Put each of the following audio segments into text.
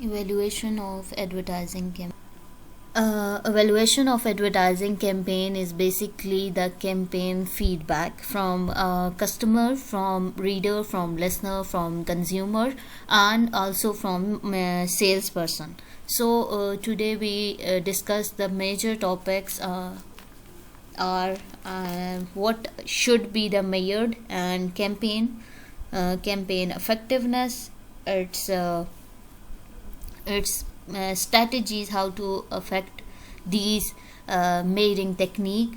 Evaluation of advertising campaign. Evaluation of advertising campaign is basically the campaign feedback from customer, from reader, from listener, from consumer, and also from salesperson. So today we discuss the major topics are what should be the measured and campaign effectiveness, its strategies, how to affect these measuring technique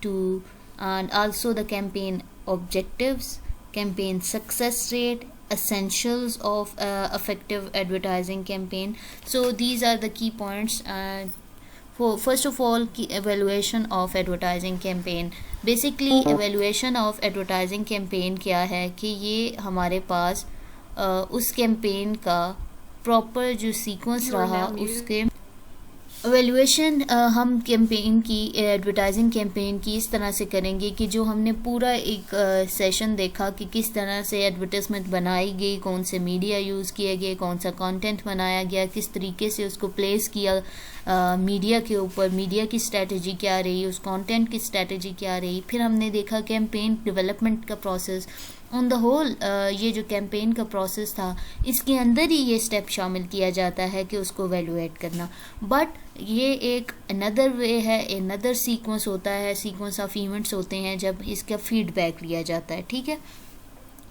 to, and also the campaign objectives, campaign success rate, essentials of effective advertising campaign. So these are the key points. For first of all, evaluation of advertising campaign. Basically evaluation of advertising campaign क्या है कि ये हमारे पास उस campaign का proper जो sequence रहा उसके एवेल्यूएशन हम कैंपेन की, एडवर्टाइजिंग कैंपेन की इस तरह से करेंगे कि जो हमने पूरा एक सेशन देखा कि किस तरह से एडवर्टाइजमेंट बनाई गई, कौन से मीडिया यूज़ किए गए, कौन सा कंटेंट बनाया गया, किस तरीके से उसको प्लेस किया मीडिया के ऊपर, मीडिया की स्ट्रेटजी क्या रही, उस कंटेंट की स्ट्रेटजी क्या रही। फिर हमने देखा कैंपेन डेवलपमेंट का प्रोसेस। ऑन द होल ये जो कैंपेन का प्रोसेस था इसके अंदर ही ये स्टेप शामिल किया जाता है कि उसको एवेल्युएट करना। बट ये एक अनदर वे है, अनदर सीक्वेंस होता है, सीक्वेंस ऑफ इवेंट्स होते हैं जब इसका फीडबैक लिया जाता है। ठीक है,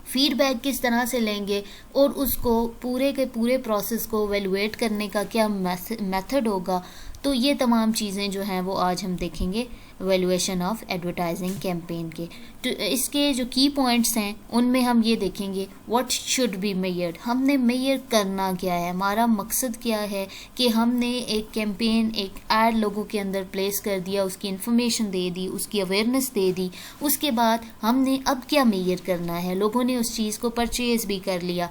फीडबैक किस तरह से लेंगे और उसको पूरे के पूरे प्रोसेस को एवेल्युएट करने का क्या मेथड होगा, तो ये तमाम चीज़ें जो हैं वो आज हम देखेंगे एवेल्युएशन ऑफ एडवर्टाइजिंग कैंपेन के। तो इसके जो की पॉइंट्स हैं उनमें हम ये देखेंगे व्हाट शुड बी मेजर्ड, हमने मेजर करना क्या है, हमारा मकसद क्या है कि हमने एक कैंपेन, एक ऐड लोगों के अंदर प्लेस कर दिया, उसकी इन्फॉर्मेशन दे दी, उसकी अवेयरनेस दे दी, उसके बाद हमने अब क्या मेजर करना है। लोगों ने उस चीज़ को परचेज़ भी कर लिया,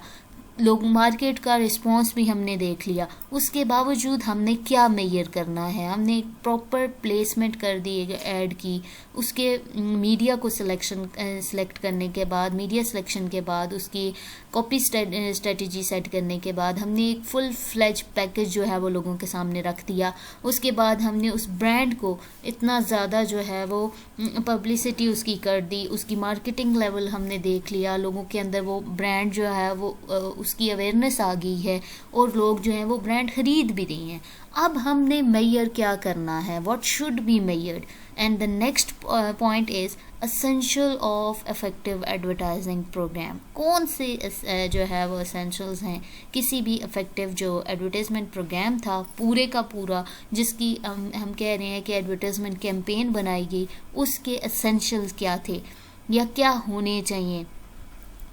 लोग मार्केट का रिस्पांस भी हमने देख लिया, उसके बावजूद हमने क्या मेजर करना है। हमने एक प्रॉपर प्लेसमेंट कर दी ऐड की, उसके मीडिया को सेलेक्ट करने के बाद, मीडिया सिलेक्शन के बाद, उसकी कॉपी स्ट्रेटजी सेट करने के बाद हमने एक फुल फ्लेज पैकेज जो है वो लोगों के सामने रख दिया। उसके बाद हमने उस ब्रांड को इतना ज़्यादा जो है वो पब्लिसिटी उसकी कर दी, उसकी मार्केटिंग लेवल हमने देख लिया, लोगों के अंदर वो ब्रांड जो है वो उसकी अवेयरनेस आ गई है और लोग जो हैं वो ब्रांड खरीद भी रही हैं। अब हमने मेजर क्या करना है, what should be measured. And the next point is essential of effective advertising programme. कौन से जो है वो एसेंशियल्स हैं किसी भी इफेक्टिव जो एडवर्टाइजमेंट प्रोग्राम था पूरे का पूरा, जिसकी हम कह रहे हैं कि एडवर्टाइजमेंट कैंपेन बनाई गई, उसके एसेंशियल्स क्या थे या क्या होने चाहिए।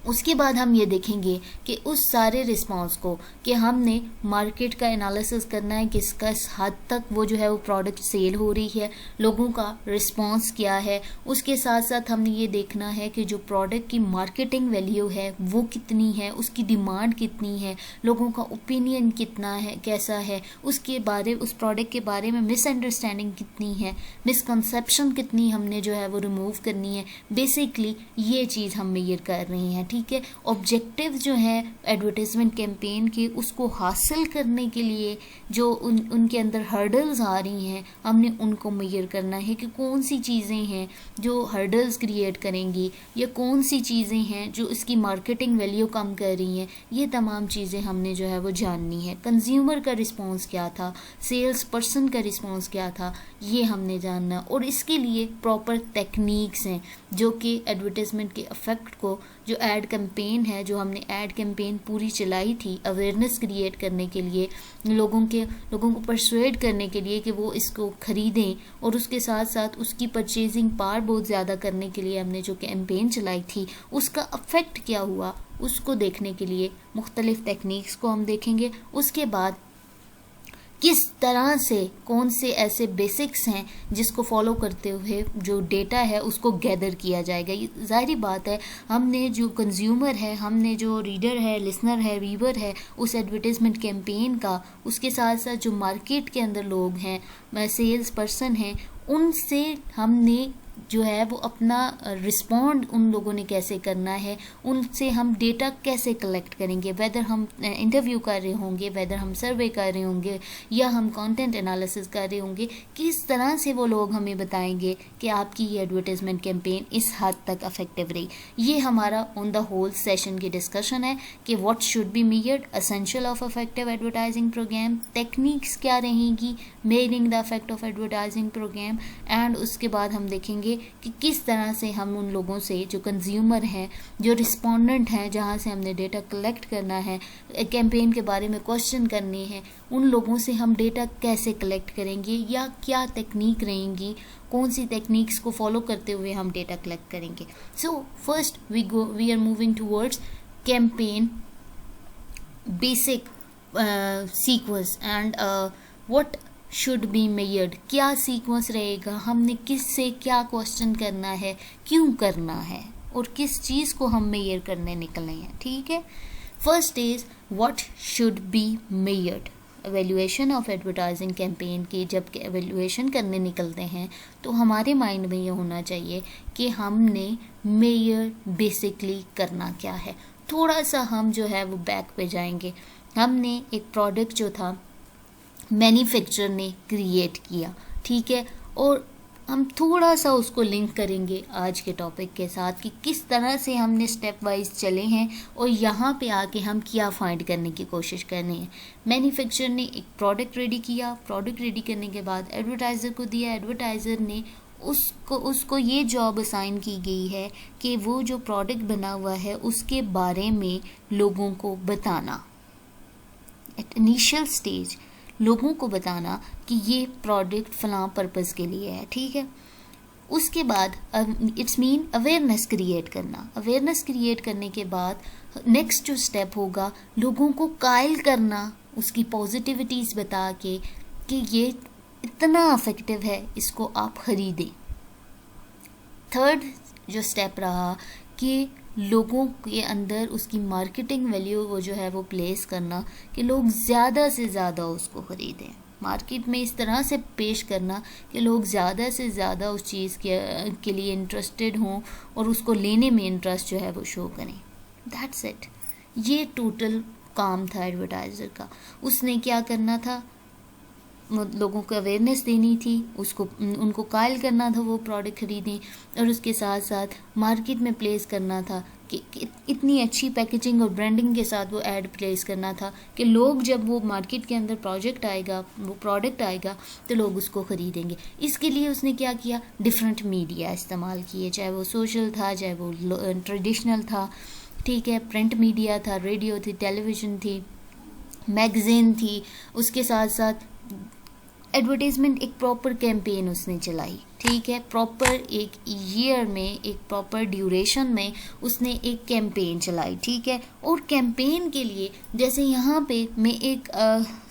उसके बाद हम ये देखेंगे कि उस सारे रिस्पांस को कि हमने मार्केट का एनालिसिस करना है, किसका हद तक वो जो है वो प्रोडक्ट सेल हो रही है, लोगों का रिस्पांस क्या है। उसके साथ साथ हमने ये देखना है कि जो प्रोडक्ट की मार्केटिंग वैल्यू है वो कितनी है, उसकी डिमांड कितनी है, लोगों का ओपिनियन कितना है, कैसा है, उसके बारे उस प्रोडक्ट के बारे में मिसअंडरस्टैंडिंग कितनी है, मिसकंसेप्शन कितनी हमने जो है वो रिमूव करनी है। बेसिकली ये चीज़ हम मेजर कर रही हैं। ठीक है, ऑब्जेक्टिव जो है एडवर्टाइजमेंट कैंपेन के, उसको हासिल करने के लिए जो उनके अंदर हर्डल्स आ रही हैं हमने उनको मेजर करना है कि कौन सी चीज़ें हैं जो हर्डल्स क्रिएट करेंगी या कौन सी चीज़ें हैं जो इसकी मार्केटिंग वैल्यू कम कर रही हैं। ये तमाम चीज़ें हमने जो है वो जाननी है। कंज्यूमर का रिस्पॉन्स क्या था, सेल्स पर्सन का रिस्पॉन्स क्या था, ये हमने जानना। और इसके लिए प्रॉपर टेक्निक्स हैं जो कि एडवर्टाइजमेंट के इफेक्ट को, जो एड कैंपेन है, जो हमने एड कैंपेन पूरी चलाई थी अवेयरनेस क्रिएट करने के लिए, लोगों को परसुएड करने के लिए कि वो इसको ख़रीदें, और उसके साथ साथ उसकी परचेजिंग पावर बहुत ज़्यादा करने के लिए हमने जो कैंपेन चलाई थी उसका अफेक्ट क्या हुआ, उसको देखने के लिए मुख्तलिफ टेक्निक्स को हम देखेंगे। उसके बाद किस तरह से, कौन से ऐसे बेसिक्स हैं जिसको फॉलो करते हुए जो डेटा है उसको गैदर किया जाएगा। ज़ाहिर बात है हमने जो कंज्यूमर है, हमने जो रीडर है, लिसनर है, व्यूवर है उस एडवर्टाइजमेंट कैंपेन का, उसके साथ साथ जो मार्केट के अंदर लोग हैं, सेल्स पर्सन हैं, उनसे हमने जो है वो अपना रिस्पॉन्ड उन लोगों ने कैसे करना है, उनसे हम डेटा कैसे कलेक्ट करेंगे, वेदर हम इंटरव्यू कर रहे होंगे, वेदर हम सर्वे कर रहे होंगे या हम कंटेंट एनालिसिस कर रहे होंगे, किस तरह से वो लोग हमें बताएंगे कि आपकी ये एडवर्टाइजमेंट कैंपेन इस हद तक इफेक्टिव रही। ये हमारा ऑन द होल सेशन की डिस्कशन है कि what should be measured, essential of effective advertising programme, techniques क्या रहेंगी measuring the effect of advertising programme, and उसके बाद हम देखेंगे कि किस तरह से हम उन लोगों से जो कंज्यूमर हैं, जो रिस्पोंडेंट हैं, जहां से हमने डेटा कलेक्ट करना है, कैंपेन के बारे में क्वेश्चन करने हैं, उन लोगों से हम डेटा कैसे कलेक्ट करेंगे या क्या टेक्निक रहेंगी, कौन सी टेक्निक्स को फॉलो करते हुए हम डेटा कलेक्ट करेंगे। So first we are moving towards campaign basic sequence and what should be measured. क्या सीक्वेंस रहेगा, हमने किस से क्या क्वेश्चन करना है, क्यों करना है और किस चीज़ को हम मेजर करने निकले हैं। ठीक है, first is what should be measured. Evaluation of advertising campaign की जब एवेल्युएशन करने निकलते हैं तो हमारे माइंड में ये होना चाहिए कि हमने मेजर बेसिकली करना क्या है। थोड़ा सा हम जो है वो बैक पे जाएंगे। हमने एक प्रोडक्ट जो था मैन्युफैक्चरर ने क्रिएट किया, ठीक है, और हम थोड़ा सा उसको लिंक करेंगे आज के टॉपिक के साथ कि किस तरह से हमने स्टेप वाइज चले हैं और यहाँ पे आके हम क्या फाइंड करने की कोशिश करनी है। मैन्युफैक्चरर ने एक प्रोडक्ट रेडी किया, प्रोडक्ट रेडी करने के बाद एडवर्टाइज़र को दिया, एडवर्टाइज़र ने उसको ये जॉब असाइन की गई है कि वो जो प्रोडक्ट बना हुआ है उसके बारे में लोगों को बताना, एट इनिशियल स्टेज लोगों को बताना कि ये प्रोडक्ट फलां पर्पस के लिए है। ठीक है, उसके बाद इट्स मीन अवेयरनेस क्रिएट करना। अवेयरनेस क्रिएट करने के बाद नेक्स्ट जो स्टेप होगा लोगों को कायल करना, उसकी पॉजिटिविटीज़ बता के कि ये इतना इफेक्टिव है, इसको आप खरीदें। थर्ड जो स्टेप रहा कि लोगों के अंदर उसकी मार्केटिंग वैल्यू वो जो है वो प्लेस करना कि लोग ज़्यादा से ज़्यादा उसको ख़रीदें, मार्केट में इस तरह से पेश करना कि लोग ज़्यादा से ज़्यादा उस चीज़ के लिए इंटरेस्टेड हों और उसको लेने में इंटरेस्ट जो है वो शो करें। That's it. ये टोटल काम था एडवर्टाइज़र का। उसने क्या करना था, लोगों को अवेयरनेस देनी थी, उनको कायल करना था वो प्रोडक्ट खरीदें, और उसके साथ साथ मार्केट में प्लेस करना था कि इतनी अच्छी पैकेजिंग और ब्रांडिंग के साथ वो ऐड प्लेस करना था कि लोग जब वो मार्केट के अंदर वो प्रोडक्ट आएगा तो लोग उसको ख़रीदेंगे। इसके लिए उसने क्या किया, डिफरेंट मीडिया इस्तेमाल किए, चाहे वो सोशल था, चाहे वो ट्रेडिशनल था, ठीक है, प्रिंट मीडिया था, रेडियो थी, टेलीविज़न थी, मैगज़ीन थी, उसके साथ साथ एडवर्टाइजमेंट एक प्रॉपर कैंपेन उसने चलाई। ठीक है, प्रॉपर एक ईयर में, एक प्रॉपर ड्यूरेशन में उसने एक कैंपेन चलाई। ठीक है, और कैंपेन के लिए जैसे यहाँ पे मैं एक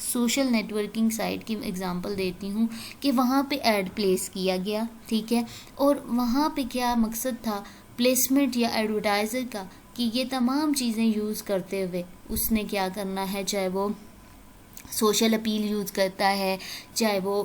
सोशल नेटवर्किंग साइट की एग्जांपल देती हूँ कि वहाँ पे ऐड प्लेस किया गया। ठीक है, और वहाँ पे क्या मकसद था प्लेसमेंट या एडवर्टाइज़र का कि ये तमाम चीज़ें यूज़ करते हुए उसने क्या करना है, चाहे वो सोशल अपील यूज़ करता है, चाहे वो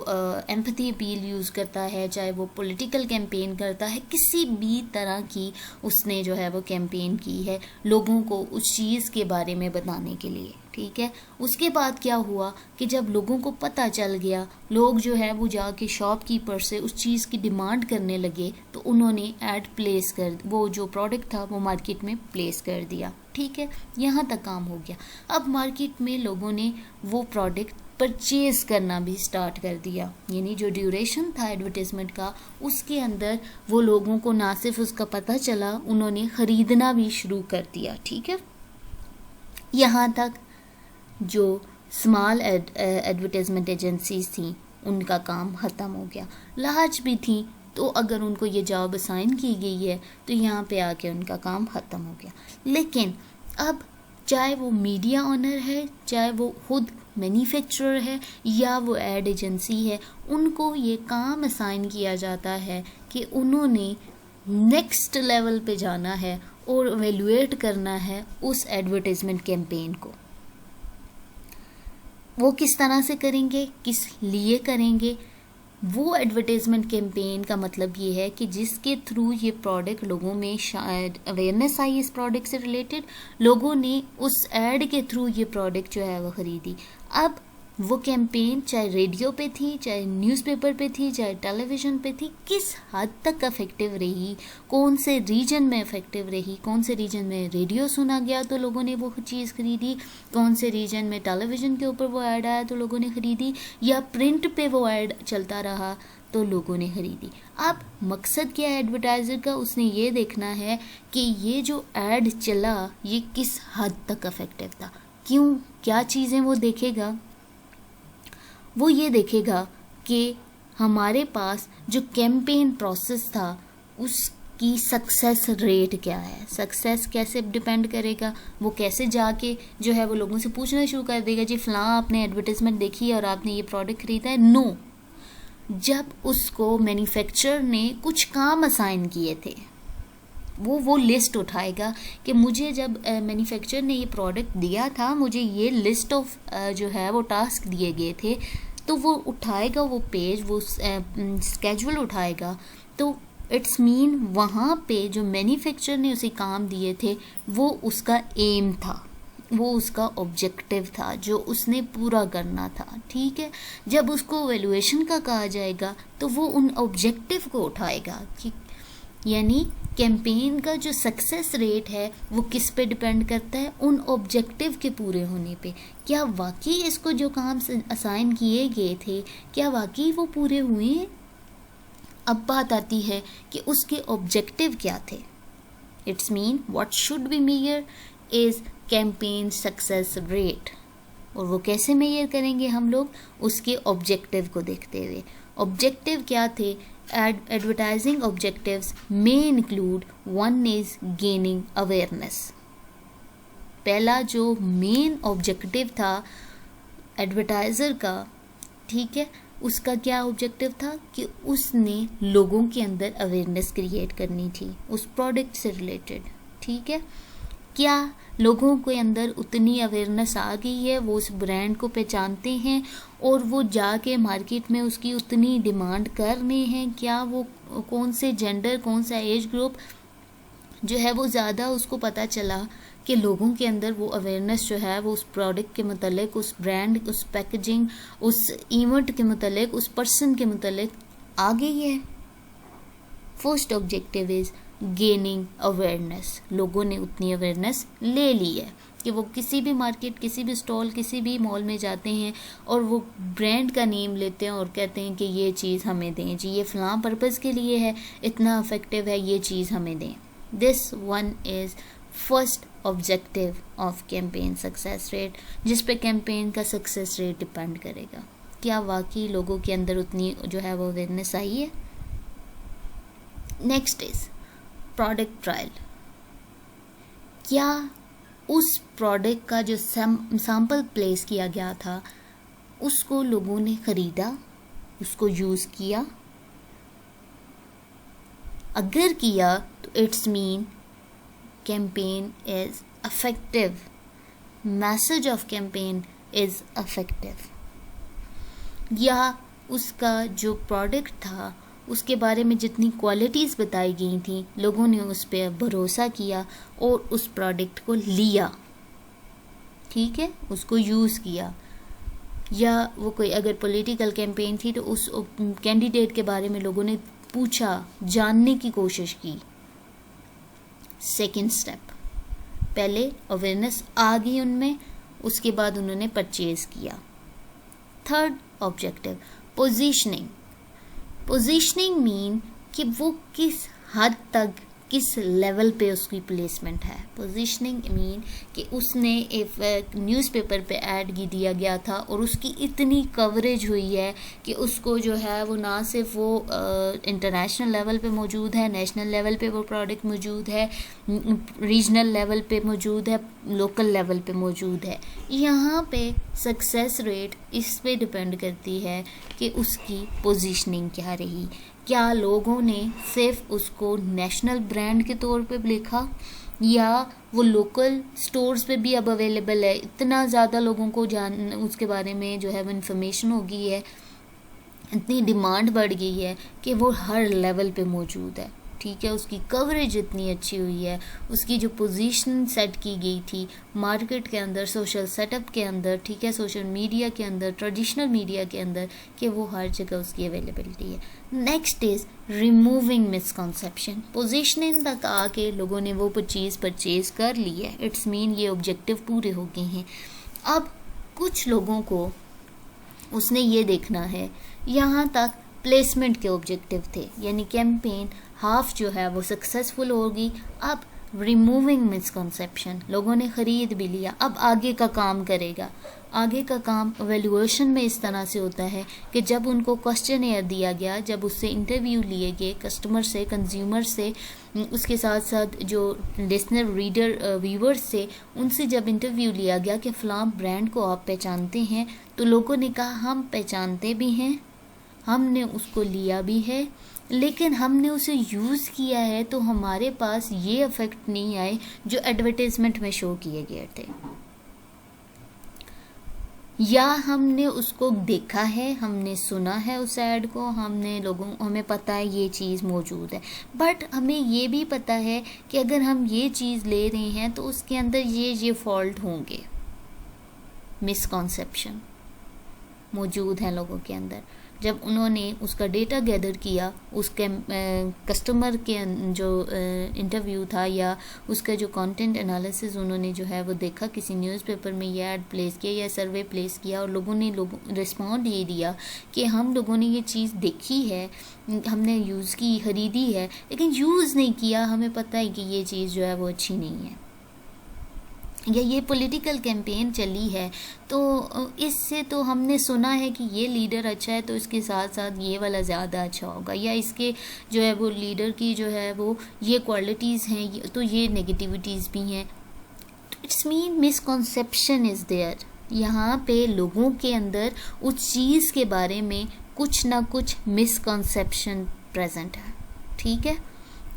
एम्पैथी अपील यूज़ करता है, चाहे वो पॉलिटिकल कैंपेन करता है, किसी भी तरह की उसने जो है वो कैंपेन की है लोगों को उस चीज़ के बारे में बताने के लिए। ठीक है, उसके बाद क्या हुआ कि जब लोगों को पता चल गया, लोग जो है वो जाके शॉपकीपर से उस चीज़ की डिमांड करने लगे, तो उन्होंने ऐड प्लेस कर, वो जो प्रोडक्ट था वो मार्केट में प्लेस कर दिया। ठीक है, यहाँ तक काम हो गया। अब मार्केट में लोगों ने वो प्रोडक्ट परचेज करना भी स्टार्ट कर दिया, यानी जो ड्यूरेशन था एडवर्टाइजमेंट का उसके अंदर वो लोगों को ना सिर्फ उसका पता चला, उन्होंने ख़रीदना भी शुरू कर दिया। ठीक है, यहाँ तक जो स्मॉल एडवर्टाइजमेंट एजेंसीज थी उनका काम ख़त्म हो गया। लार्ज भी थी तो अगर उनको ये जॉब असाइन की गई है तो यहाँ पे आके उनका काम ख़त्म हो गया। लेकिन अब चाहे वो मीडिया ओनर है, चाहे वो खुद मैन्युफैक्चरर है या वो एड एजेंसी है, उनको ये काम असाइन किया जाता है कि उन्होंने नेक्स्ट लेवल पे जाना है और एवेल्युएट करना है उस एडवर्टाइजमेंट कैंपेन को। वो किस तरह से करेंगे, किस लिए करेंगे, वो एडवर्टाइजमेंट कैंपेन का मतलब ये है कि जिसके थ्रू ये प्रोडक्ट लोगों में शायद अवेयरनेस आई इस प्रोडक्ट से रिलेटेड, लोगों ने उस एड के थ्रू ये प्रोडक्ट जो है वो ख़रीदी। अब वो कैंपेन चाहे रेडियो पे थी, चाहे न्यूज़पेपर पे थी, चाहे टेलीविज़न पे थी, किस हद तक इफ़ेक्टिव रही, कौन से रीजन में इफ़ेक्टिव रही, कौन से रीजन में रेडियो सुना गया तो लोगों ने वो चीज़ ख़रीदी, कौन से रीजन में टेलीविज़न के ऊपर वो ऐड आया तो लोगों ने ख़रीदी, या प्रिंट पे वो ऐड चलता रहा तो लोगों ने ख़रीदी। अब मकसद क्या है एडवर्टाइज़र का? उसने ये देखना है कि ये जो ऐड चला ये किस हद तक इफ़ेक्टिव था। क्यों? क्या चीज़ें वो देखेगा? वो ये देखेगा कि हमारे पास जो कैंपेन प्रोसेस था उसकी सक्सेस रेट क्या है। सक्सेस कैसे डिपेंड करेगा? वो कैसे जाके जो है वो लोगों से पूछना शुरू कर देगा, जी फ़लाँ आपने एडवर्टाइजमेंट देखी और आपने ये प्रोडक्ट ख़रीदा है? नो। जब उसको मैन्युफैक्चरर ने कुछ काम असाइन किए थे, वो लिस्ट उठाएगा कि मुझे जब मैन्युफैक्चरर ने ये प्रोडक्ट दिया था, मुझे ये लिस्ट ऑफ जो है वो टास्क दिए गए थे, तो वो उठाएगा वो पेज, वो स्केड्यूल उठाएगा। तो इट्स मीन वहाँ पे जो मैन्युफैक्चरर ने उसे काम दिए थे वो उसका एम था, वो उसका ऑब्जेक्टिव था जो उसने पूरा करना था। ठीक है, जब उसको वैल्यूएशन का कहा जाएगा तो वो उन ऑब्जेक्टिव को उठाएगा कि यानी कैंपेन का जो सक्सेस रेट है वो किस पे डिपेंड करता है? उन ऑब्जेक्टिव के पूरे होने पे। क्या वाकई इसको जो काम असाइन किए गए थे क्या वाकई वो पूरे हुए? अब बात आती है कि उसके ऑब्जेक्टिव क्या थे। It's mean what should be measure is campaign success rate. और वो कैसे मेजर करेंगे हम लोग? उसके ऑब्जेक्टिव को देखते हुए। ऑब्जेक्टिव क्या थे? Advertising objectives may include, one is gaining awareness। पहला जो मेन ऑब्जेक्टिव था एडवर्टाइज़र का, ठीक है, उसका क्या ऑब्जेक्टिव था कि उसने लोगों के अंदर अवेयरनेस क्रिएट करनी थी उस प्रोडक्ट से रिलेटेड। ठीक है, क्या लोगों के अंदर उतनी अवेयरनेस आ गई है, वो उस ब्रांड को पहचानते हैं और वो जाके मार्केट में उसकी उतनी डिमांड कर रहे हैं? क्या वो कौन से जेंडर, कौन सा एज ग्रुप जो है वो ज़्यादा उसको पता चला कि लोगों के अंदर वो अवेयरनेस जो है वो उस प्रोडक्ट के मतलब, उस ब्रांड, उस पैकेजिंग, उस इवेंट के मतलब, उस पर्सन के मतलब आ गई है। First objective is gaining awareness. लोगों ने उतनी अवेयरनेस ले ली है कि वो किसी भी मार्केट, किसी भी स्टॉल, किसी भी मॉल में जाते हैं और वो ब्रांड का नेम लेते हैं और कहते हैं कि ये चीज़ हमें दें जी, ये फ़लाँ पर्पज़ के लिए है, इतना इफ़ेक्टिव है, ये चीज़ हमें दें। This one is first objective of campaign success rate, जिस पे कैंपेन का सक्सेस रेट डिपेंड करेगा। क्या वाकई लोगों के अंदर उतनी जो है वो अवेयरनेस आई है? Next is product trial. क्या उस प्रोडक्ट का जो सैंपल प्लेस किया गया था उसको लोगों ने ख़रीदा, उसको यूज़ किया? अगर किया तो it's mean campaign is effective, message of campaign is effective. या उसका जो प्रोडक्ट था उसके बारे में जितनी क्वालिटीज़ बताई गई थी, लोगों ने उस पर भरोसा किया और उस प्रोडक्ट को लिया, ठीक है, उसको यूज़ किया। या वो कोई अगर पॉलिटिकल कैंपेन थी तो उस कैंडिडेट के बारे में लोगों ने पूछा, जानने की कोशिश की। सेकंड स्टेप, पहले अवेयरनेस आ गई उनमें, उसके बाद उन्होंने परचेज़ किया। Third objective positioning. Positioning mean कि वो किस हद तक, किस लेवल पे उसकी प्लेसमेंट है। पोजीशनिंग मीन कि उसने एक न्यूज़पेपर पे ऐड दिया गया था और उसकी इतनी कवरेज हुई है कि उसको जो है वो ना सिर्फ वो इंटरनेशनल लेवल पे मौजूद है, नेशनल लेवल पे वो प्रोडक्ट मौजूद है, रीजनल लेवल पे मौजूद है, लोकल लेवल पे मौजूद है। यहाँ पे सक्सेस रेट इस पे डिपेंड करती है कि उसकी पोजीशनिंग क्या रही। क्या लोगों ने सिर्फ उसको नेशनल ब्रांड के तौर पे लिखा या वो लोकल स्टोर्स पे भी अब अवेलेबल है, इतना ज़्यादा लोगों को उसके बारे में जो है वो इन्फॉर्मेशन हो गई है इतनी डिमांड बढ़ गई है कि वो हर लेवल पे मौजूद है, ठीक है। उसकी कवरेज इतनी अच्छी हुई है, उसकी जो पोजीशन सेट की गई थी मार्केट के अंदर, सोशल सेटअप के अंदर, ठीक है, सोशल मीडिया के अंदर, ट्रेडिशनल मीडिया के अंदर, कि वो हर जगह उसकी अवेलेबिलिटी है। Next is removing misconception. Positioning तक आके लोगों ने वो चीज़ परचेज कर ली है, इट्स मीन ये ऑब्जेक्टिव पूरे हो गए हैं। अब कुछ लोगों को उसने ये देखना है, यहाँ तक प्लेसमेंट के ऑब्जेक्टिव थे, यानी कैंपेन हाफ जो है वो सक्सेसफुल होगी। अब रिमूविंग मिसकॉन्सेप्शन, लोगों ने ख़रीद भी लिया, अब आगे का काम करेगा। आगे का काम वैल्यूएशन में इस तरह से होता है कि जब उनको क्वेश्चनएयर दिया गया, जब उससे इंटरव्यू लिए गए कस्टमर से, कंज्यूमर से, उसके साथ साथ जो लिसनर, रीडर, व्यूअर्स से, उनसे जब इंटरव्यू लिया गया कि फ़लाँ ब्रांड को आप पहचानते हैं, तो लोगों ने कहा हम पहचानते भी हैं, हमने उसको लिया भी है, लेकिन हमने उसे यूज़ किया है तो हमारे पास ये इफ़ेक्ट नहीं आए जो एडवर्टाइजमेंट में शो किए गए थे, या हमने उसको देखा है, हमने सुना है उस ऐड को, हमें पता है ये चीज़ मौजूद है, बट हमें ये भी पता है कि अगर हम ये चीज़ ले रहे हैं तो उसके अंदर ये फॉल्ट होंगे। मिसकॉन्सेप्शन मौजूद हैं लोगों के अंदर। जब उन्होंने उसका डेटा गैदर किया, उसके कस्टमर के जो इंटरव्यू था या उसका जो कंटेंट एनालिसिस उन्होंने जो है वो देखा, किसी न्यूज़पेपर में ये ऐड प्लेस किया या सर्वे प्लेस किया, और लोगों ने रिस्पॉन्ड ये दिया कि हम लोगों ने ये चीज़ देखी है, हमने यूज़ की, ख़रीदी है, लेकिन यूज़ नहीं किया, हमें पता है कि ये चीज़ जो है वो अच्छी नहीं है, या ये पॉलिटिकल कैंपेन चली है तो इससे तो हमने सुना है कि ये लीडर अच्छा है तो इसके साथ साथ ये वाला ज़्यादा अच्छा होगा, या इसके जो है वो लीडर की जो है वो ये क्वालिटीज़ हैं तो ये नेगेटिविटीज़ भी हैं। It's mean misconception is there. यहाँ पे लोगों के अंदर उस चीज़ के बारे में कुछ ना कुछ मिसकॉन्सेप्शन प्रेजेंट है, ठीक है।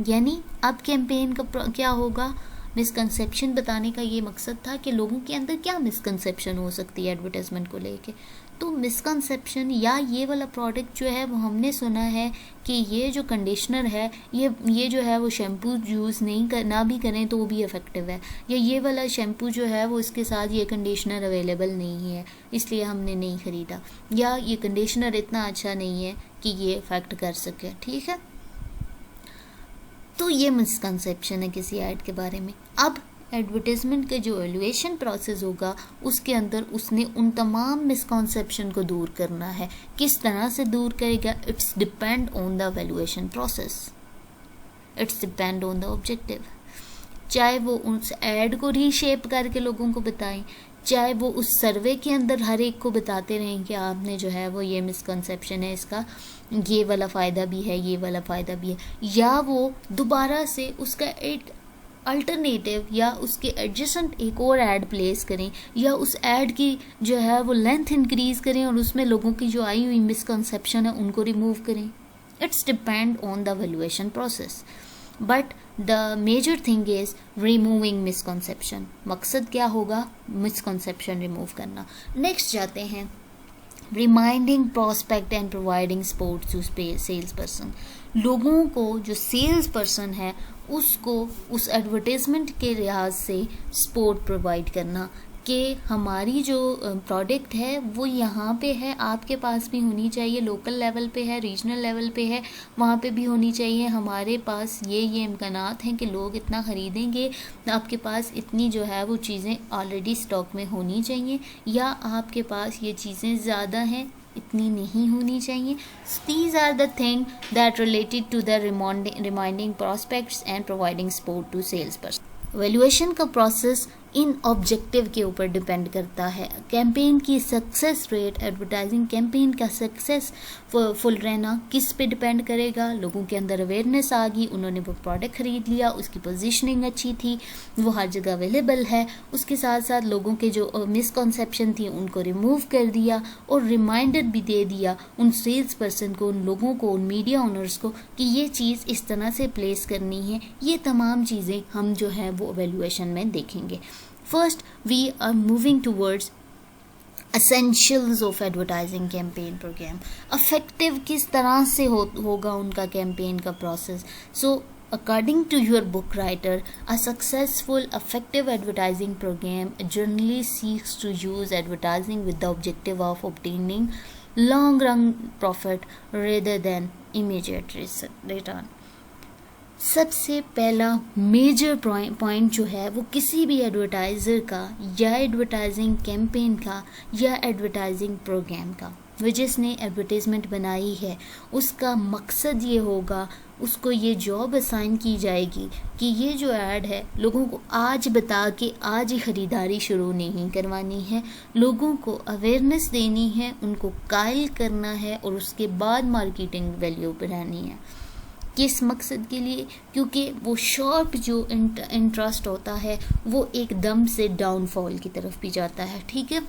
यानी अब कैंपेन का क्या होगा, मिसकंसेप्शन बताने का ये मकसद था कि लोगों के अंदर क्या मिसकंसेप्शन हो सकती है एडवर्टाइजमेंट को लेके। तो मिसकंसेप्शन, या ये वाला प्रोडक्ट जो है वो हमने सुना है कि ये जो कंडीशनर है ये जो है वो शैम्पू यूज़ नहीं करना भी करें तो वो भी इफ़ेक्टिव है, या ये वाला शैम्पू जो है वो इसके साथ ये कंडीशनर अवेलेबल नहीं है इसलिए हमने नहीं ख़रीदा, या ये कंडीशनर इतना अच्छा नहीं है कि ये इफ़ेक्ट कर सके, ठीक है। तो ये मिसकंसेप्शन है किसी ऐड के बारे में। अब एडवर्टाइजमेंट का जो एवैल्यूएशन प्रोसेस होगा उसके अंदर उसने उन तमाम मिसकंसेप्शन को दूर करना है। किस तरह से दूर करेगा, it's depend on the evaluation process, it's depend on the objective. चाहे वो उस ऐड को रीशेप करके लोगों को बताएं, चाहे वो उस सर्वे के अंदर हर एक को बताते रहें कि आपने जो है वो ये मिसकंसेप्शन है, इसका ये वाला फ़ायदा भी है, ये वाला फ़ायदा भी है, या वो दोबारा से उसका एक अल्टरनेटिव या उसके एडजेसेंट एक और ऐड प्लेस करें, या उस ऐड की जो है वो लेंथ इंक्रीज़ करें और उसमें लोगों की जो आई हुई मिसकंसेप्शन है उनको रिमूव करें। It's depend on the valuation process, but the major thing is removing misconception. मकसद क्या होगा, मिसकंसेप्शन रिमूव करना। नेक्स्ट जाते हैं, reminding prospect and providing support to sales person. लोगों को जो सेल्स पर्सन है उसको उस एडवर्टाइजमेंट के लिहाज से सपोर्ट प्रोवाइड करना कि हमारी जो प्रोडक्ट है वो यहाँ पे है, आपके पास भी होनी चाहिए, लोकल लेवल पे है, रीजनल लेवल पे है, वहाँ पे भी होनी चाहिए। हमारे पास ये इम्कानात हैं कि लोग इतना ख़रीदेंगे, आपके पास इतनी जो है वो चीज़ें ऑलरेडी स्टॉक में होनी चाहिए, या आपके पास ये चीज़ें ज़्यादा हैं, इतनी नहीं होनी चाहिए। These are the things that related to the reminding prospects and providing support to salesperson. Valuation का प्रोसेस इन ऑब्जेक्टिव के ऊपर डिपेंड करता है। कैंपेन की सक्सेस रेट, एडवर्टाइजिंग कैंपेन का सक्सेस फुल रहना किस पे डिपेंड करेगा। लोगों के अंदर अवेयरनेस आ गई, उन्होंने वो प्रोडक्ट ख़रीद लिया, उसकी पोजीशनिंग अच्छी थी, वो हर जगह अवेलेबल है, उसके साथ साथ लोगों के जो मिसकंसेप्शन थी उनको रिमूव कर दिया और रिमाइंडर भी दे दिया उन सेल्स पर्सन को, उन लोगों को, उन मीडिया ओनर्स को कि ये चीज़ इस तरह से प्लेस करनी है। ये तमाम चीज़ें हम जो है वो एवैल्यूएशन में देखेंगे। First, we are moving towards essentials of advertising campaign programme, affective किस तरह से होगा उनका कैंपेन का process. So according to your book writer, a successful effective advertising program generally seeks to use advertising with the objective of obtaining long run profit rather than immediate return. सबसे पहला major point जो है वो किसी भी advertiser का या advertising campaign का या एडवर्टाइजिंग प्रोग्राम का, वो जिसने एडवर्टाइजमेंट बनाई है उसका मकसद ये होगा, उसको ये जॉब असाइन की जाएगी कि ये जो ऐड है लोगों को आज बता के आज ही ख़रीदारी शुरू नहीं करवानी है, लोगों को अवेयरनेस देनी है, उनको कायल करना है और उसके बाद मार्केटिंग वैल्यू बढ़ानी है. किस मकसद के लिए? क्योंकि वो शॉर्ट जो इंटरेस्ट होता है वो एकदम से डाउनफॉल की तरफ भी जाता है. ठीक है,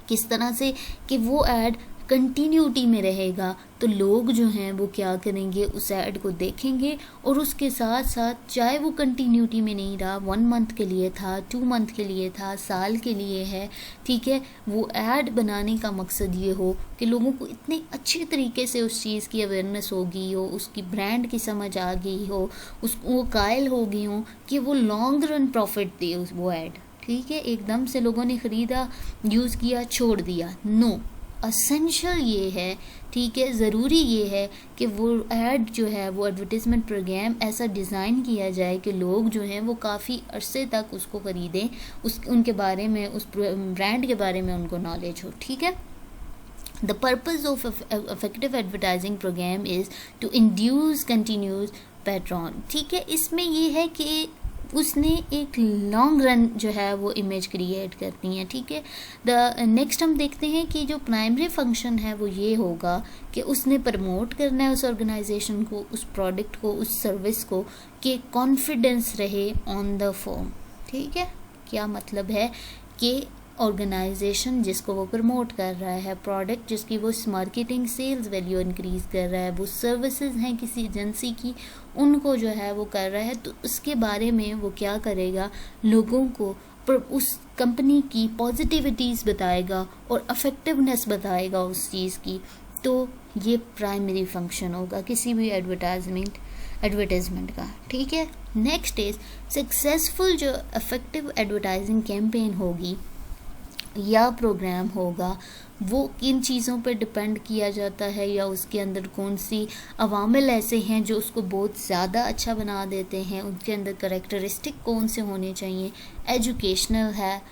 किस तरह से कि वो ऐड कंटिन्यूटी में रहेगा तो लोग जो हैं वो क्या करेंगे, उस ऐड को देखेंगे और उसके साथ साथ चाहे वो कंटिन्यूटी में नहीं रहा, 1 मंथ के लिए था, 2 मंथ के लिए था, साल के लिए है, ठीक है, वो ऐड बनाने का मकसद ये हो कि लोगों को इतने अच्छे तरीके से उस चीज़ की अवेयरनेस हो गई हो, उसकी ब्रांड की समझ आ गई हो, वो कायल हो गई हो कि वो लॉन्ग रन प्रॉफिट दे वो ऐड. ठीक है, एकदम से लोगों ने ख़रीदा, यूज़ किया, छोड़ दिया. नो, असेंशियल ये है, ठीक है, ज़रूरी ये है कि वो ऐड जो है वो एडवर्टाइजमेंट प्रोग्राम ऐसा डिज़ाइन किया जाए कि लोग जो हैं वो काफ़ी अरसे तक उसको ख़रीदें, उनके बारे में, उस ब्रांड के बारे में उनको नॉलेज हो. ठीक है. The purpose of effective advertising program is to induce continuous patron. ठीक है, इसमें ये है कि उसने एक लॉन्ग रन जो है वो इमेज क्रिएट करती है. ठीक है. नेक्स्ट हम देखते हैं कि जो प्राइमरी फंक्शन है वो ये होगा कि उसने प्रमोट करना है उस ऑर्गेनाइजेशन को, उस प्रोडक्ट को, उस सर्विस को, कि कॉन्फिडेंस रहे ऑन द फॉर्म. ठीक है, क्या मतलब है कि ऑर्गेनाइजेशन जिसको वो प्रमोट कर रहा है, प्रोडक्ट जिसकी वो मार्केटिंग सेल्स वैल्यू इंक्रीज़ कर रहा है, वो सर्विसेज हैं किसी एजेंसी की, उनको जो है वो कर रहा है, तो उसके बारे में वो क्या करेगा, लोगों को उस कंपनी की पॉजिटिविटीज़ बताएगा और अफेक्टिवनेस बताएगा उस चीज़ की. तो ये प्राइमरी फंक्शन होगा किसी भी एडवर्टाइजमेंट का. ठीक है. नेक्स्ट इज सक्सेसफुल जो इफेक्टिव एडवर्टाइजिंग कैंपेन होगी या प्रोग्राम होगा वो किन चीज़ों पर डिपेंड किया जाता है, या उसके अंदर कौन सी अवामिल ऐसे हैं जो उसको बहुत ज़्यादा अच्छा बना देते हैं, उनके अंदर करैक्टरिस्टिक कौन से होने चाहिए. एजुकेशनल है,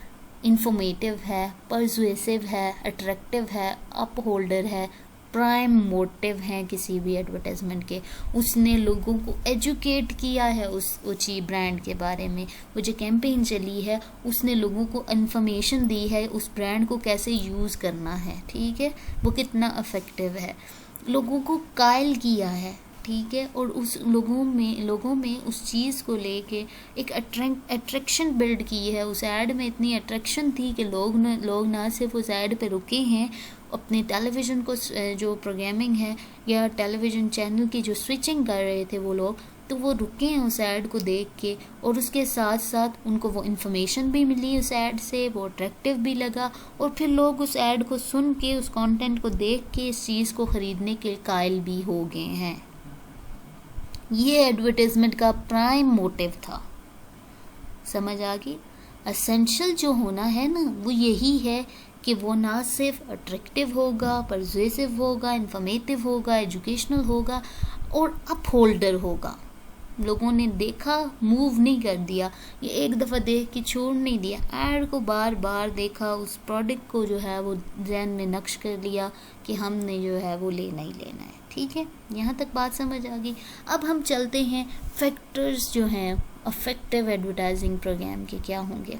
इंफॉर्मेटिव है, परसुएसिव है, अट्रैक्टिव है, अपहोल्डर है, प्राइम मोटिव हैं किसी भी एडवर्टाइजमेंट के. उसने लोगों को एजुकेट किया है उस ब्रांड के बारे में. वो जो कैंपेन चली है उसने लोगों को इन्फॉर्मेशन दी है उस ब्रांड को कैसे यूज़ करना है. ठीक है, वो कितना इफेक्टिव है, लोगों को कायल किया है. ठीक है, और उस लोगों में उस चीज़ को लेके एक अट्रैक्शन बिल्ड की है. उस ऐड में इतनी अट्रैक्शन थी कि लोग ना सिर्फ उस ऐड पे रुके हैं, अपने टेलीविज़न को जो प्रोग्रामिंग है या टेलीविज़न चैनल की जो स्विचिंग कर रहे थे वो लोग, तो वो रुके हैं उस ऐड को देख के, और उसके साथ साथ उनको वो इन्फॉर्मेशन भी मिली उस ऐड से, वो अट्रैक्टिव भी लगा, और फिर लोग उस ऐड को सुन के, उस कंटेंट को देख के इस चीज़ को ख़रीदने के कायल भी हो गए हैं. ये एडवर्टाइजमेंट का प्राइम मोटिव था. समझ आ गई. एसेंशियल जो होना है ना वो यही है कि वो ना सिर्फ अट्रैक्टिव होगा, परसुएसिव होगा, इन्फॉर्मेटिव होगा, एजुकेशनल होगा और अपहोल्डर होगा. लोगों ने देखा, मूव नहीं कर दिया, ये एक दफ़ा देख के छोड़ नहीं दिया, ऐड को बार बार देखा, उस प्रोडक्ट को जो है वो ज़हन में नक्श कर लिया कि हमने जो है वो लेना ही लेना है. ठीक है, यहाँ तक बात समझ आ गई. अब हम चलते हैं फैक्टर्स जो हैं अफेक्टिव एडवर्टाइजिंग प्रोग्राम के क्या होंगे.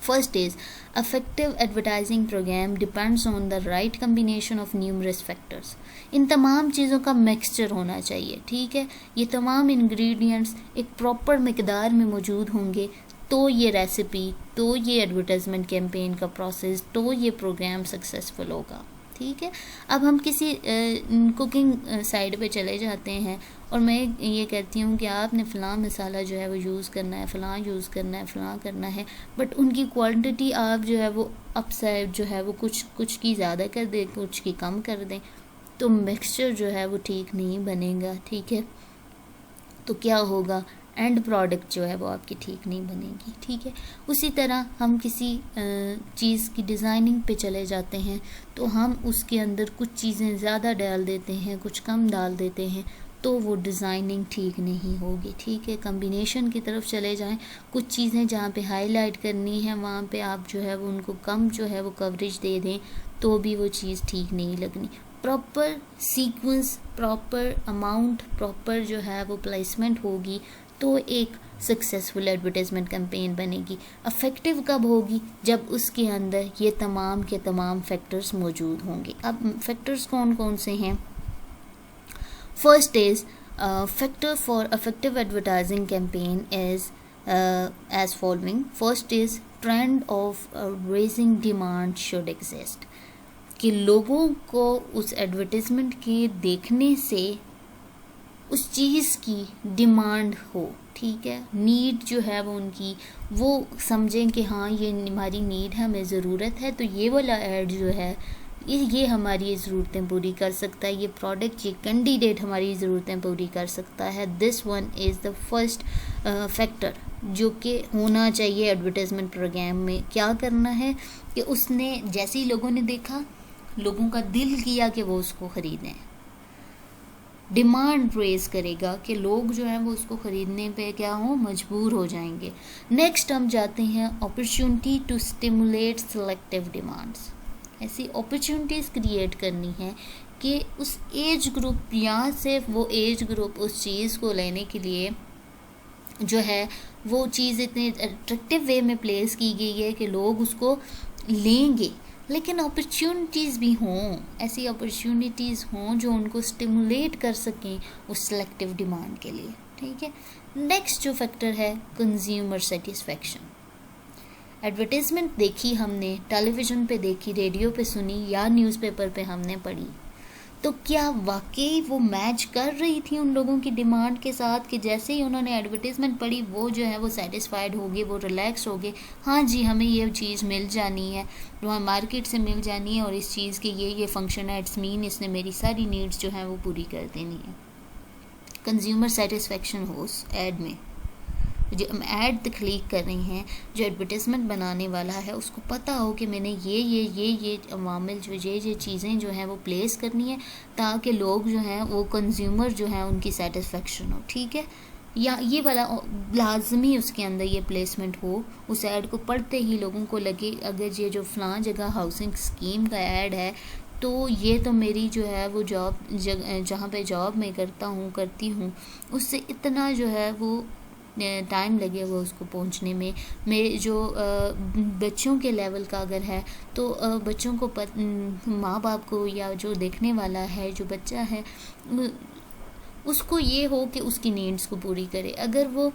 First is effective advertising program depends on the right combination of numerous factors. इन तमाम चीज़ों का मिक्सचर होना चाहिए. ठीक है, ये तमाम इंग्रेडिएंट्स एक प्रॉपर मिकदार में मौजूद होंगे तो ये रेसिपी, तो ये एडवर्टाइजमेंट कैंपेन का प्रोसेस, तो ये प्रोग्राम सक्सेसफुल होगा. ठीक है। अब हम किसी कुकिंग साइड पे चले जाते हैं और मैं ये कहती हूँ कि आपने फ़लाँ मसाला जो है वो यूज़ करना है, फ़लाँ यूज़ करना है, फ़लाँ करना है, बट उनकी क्वांटिटी आप जो है वो अप साइड जो है वो कुछ की ज़्यादा कर दें, कुछ की कम कर दें, तो मिक्सचर जो है वो ठीक नहीं बनेगा, ठीक है। तो क्या होगा, एंड प्रोडक्ट जो है वो आपकी ठीक नहीं बनेगी, ठीक है। उसी तरह हम किसी चीज़ की डिज़ाइनिंग पे चले जाते हैं तो हम उसके अंदर कुछ चीज़ें ज़्यादा डाल देते हैं, कुछ कम डाल देते हैं, तो वो डिज़ाइनिंग ठीक नहीं होगी, ठीक है। कम्बिनेशन की तरफ चले जाएं, कुछ चीज़ें जहाँ पे हाईलाइट करनी है वहाँ पे आप जो है वो उनको कम जो है वो कवरेज दे दें, तो भी वो चीज़ ठीक नहीं लगनी। Proper sequence, proper amount, proper जो है वो प्लेसमेंट होगी तो एक सक्सेसफुल एडवर्टाइजमेंट कैंपेन बनेगी। इफ़ेक्टिव कब होगी, जब उसके अंदर ये तमाम के तमाम फैक्टर्स मौजूद होंगे। अब फैक्टर्स कौन कौन से हैं? First is factor for effective advertising campaign is as following. First is trend of raising demand should exist, कि लोगों को उस एडवर्टाइजमेंट के देखने से उस चीज़ की डिमांड हो, ठीक है। नीड जो है वो उनकी, वो समझें कि हाँ ये हमारी नीड है, हमें ज़रूरत है, तो ये वाला ऐड जो है ये हमारी ज़रूरतें पूरी कर सकता है, ये प्रोडक्ट, ये कैंडिडेट हमारी ज़रूरतें पूरी कर सकता है। This one is the first factor जो कि होना चाहिए एडवर्टाइजमेंट प्रोग्राम में। क्या करना है कि उसने जैसे ही लोगों ने देखा, लोगों का दिल किया कि वो उसको ख़रीदें, डिमांड रेज करेगा कि लोग जो हैं वो उसको ख़रीदने पे क्या हो, मजबूर हो जाएंगे। नेक्स्ट हम जाते हैं opportunity to stimulate selective demands. ऐसी अपॉर्चुनिटीज़ क्रिएट करनी है कि उस एज ग्रुप या सिर्फ वो एज ग्रुप उस चीज़ को लेने के लिए जो है वो चीज़ इतने अट्रैक्टिव वे में प्लेस की गई है कि लोग उसको लेंगे, लेकिन अपॉर्चुनिटीज़ भी हों, ऐसी अपॉर्चुनिटीज़ हों जो उनको स्टिमुलेट कर सकें उस सेलेक्टिव डिमांड के लिए, ठीक है। नेक्स्ट जो फैक्टर है कंज्यूमर सेटिस्फेक्शन। एडवर्टाइजमेंट देखी हमने, टेलीविज़न पे देखी, रेडियो पे सुनी या न्यूज़पेपर पे हमने पढ़ी, तो क्या वाकई वो मैच कर रही थी उन लोगों की डिमांड के साथ कि जैसे ही उन्होंने एडवर्टाइजमेंट पढ़ी वो जो है वो सेटिस्फाइड हो गए, वो रिलैक्स हो गए, हाँ जी हमें ये चीज़ मिल जानी है, वहाँ मार्केट से मिल जानी है और इस चीज़ के ये फंक्शन है, इट्स मीन इसने मेरी सारी नीड्स जो हैं वो पूरी कर देनी है। कंज्यूमर सेटिस्फेक्शन हो उस ऐड में, जो हम ऐड क्लिक कर रहे हैं, जो एडवर्टाइजमेंट बनाने वाला है उसको पता हो कि मैंने ये अवामिल जो ये चीज़ें जो हैं वो प्लेस करनी है ताकि लोग जो हैं वो कंज्यूमर जो हैं उनकी सेटिस्फेक्शन हो, ठीक है। या ये वाला लाजमी उसके अंदर ये प्लेसमेंट हो, उस ऐड को पढ़ते ही लोगों को लगे अगर ये जो फ़लाँ जगह हाउसिंग स्कीम का ऐड है तो ये तो मेरी जो है वो जॉब जहाँ पे जॉब मैं करती हूँ उससे इतना जो है वो टाइम लगे हुआ उसको पहुंचने में। मेरे जो बच्चों के लेवल का अगर है तो बच्चों को माँ बाप को या जो देखने वाला है जो बच्चा है उसको ये हो कि उसकी नीड्स को पूरी करे। अगर वो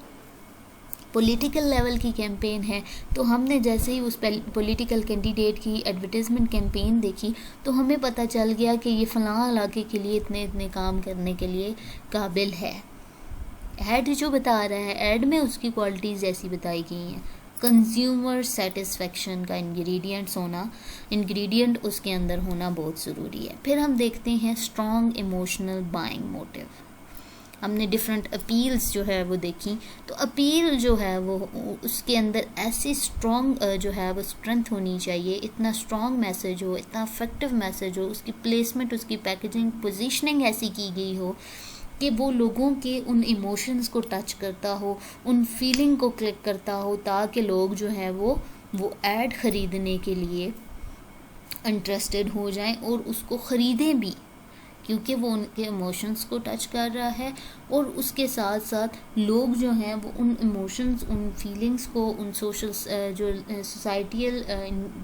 पॉलिटिकल लेवल की कैंपेन है तो हमने जैसे ही उस पॉलिटिकल कैंडिडेट की एडवर्टाइजमेंट कैंपेन देखी तो हमें पता चल गया कि ये फ़लाँ इलाके के लिए इतने काम करने के लिए काबिल है। ऐड जो बता रहा है, ऐड में उसकी क्वालिटीज़ ऐसी बताई गई हैं। कंज्यूमर सेटिस्फेक्शन का इंग्रेडिएंट उसके अंदर होना बहुत ज़रूरी है। फिर हम देखते हैं स्ट्रॉन्ग इमोशनल बाइंग मोटिव। हमने डिफरेंट अपील्स जो है वो देखी, तो अपील जो है वो उसके अंदर ऐसी स्ट्रॉन्ग जो है वो स्ट्रेंथ होनी चाहिए, इतना स्ट्रॉन्ग मैसेज हो, इतना इफेक्टिव मैसेज हो, उसकी प्लेसमेंट, उसकी पैकेजिंग, पोजीशनिंग ऐसी की गई हो कि वो लोगों के उन इमोशंस को टच करता हो, उन फीलिंग को क्लिक करता हो, ताकि लोग जो है वो ऐड ख़रीदने के लिए इंटरेस्टेड हो जाएं और उसको ख़रीदें भी, क्योंकि वो उनके इमोशंस को टच कर रहा है। और उसके साथ साथ लोग जो हैं वो उन इमोशंस, उन फीलिंग्स को, उन सोशल जो सोसाइटियल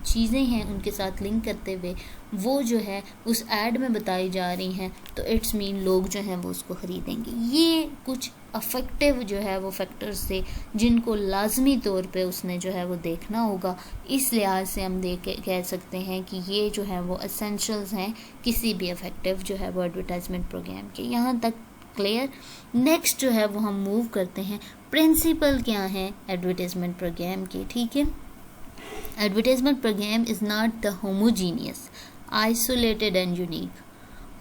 चीज़ें हैं उनके साथ लिंक करते हुए वो जो है उस ऐड में बताई जा रही हैं, तो इट्स मीन लोग जो हैं वो उसको ख़रीदेंगे। ये कुछ अफेक्टिव जो है वो फैक्टर्स थे जिनको लाजमी तौर पे उसने जो है वो देखना होगा। इस लिहाज से हम कह सकते हैं कि ये जो है वो एसेंशियल्स हैं किसी भी इफेक्टिव जो है वो एडवर्टाइजमेंट प्रोग्राम के। यहाँ तक क्लियर। नेक्स्ट जो है वो हम मूव करते हैं, प्रिंसिपल क्या है एडवर्टाइजमेंट प्रोग्राम के। ठीक है, advertisement programme is not the homogeneous, isolated and unique.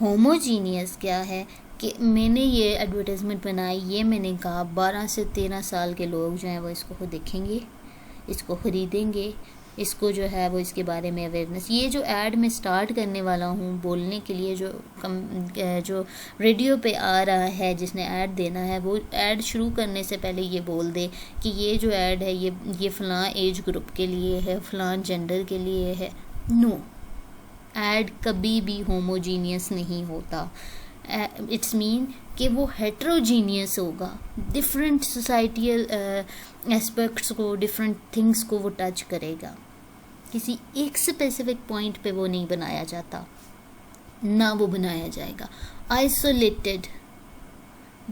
Homogeneous क्या है कि मैंने ये एडवर्टाइजमेंट बनाई, ये मैंने कहा 12 से 13 साल के लोग जो हैं वो इसको देखेंगे, इसको ख़रीदेंगे, इसको जो है वो इसके बारे में अवेयरनेस। ये जो ऐड मैं स्टार्ट करने वाला हूँ बोलने के लिए, जो रेडियो पे आ रहा है जिसने ऐड देना है, वो ऐड शुरू करने से पहले ये बोल दे कि ये जो ऐड है ये फ़लाँ एज ग्रुप के लिए है, फ़लाँ जेंडर के लिए है। नो, ऐड कभी भी होमोजीनियस नहीं होता। इट्स मीन कि वो हेट्रोजीनियस होगा, डिफरेंट सोसाइटियल एस्पेक्ट्स को, डिफरेंट थिंग्स को वो टच करेगा। किसी एक स्पेसिफिक पॉइंट पे वो नहीं बनाया जाता, ना वो बनाया जाएगा। आइसोलेटेड,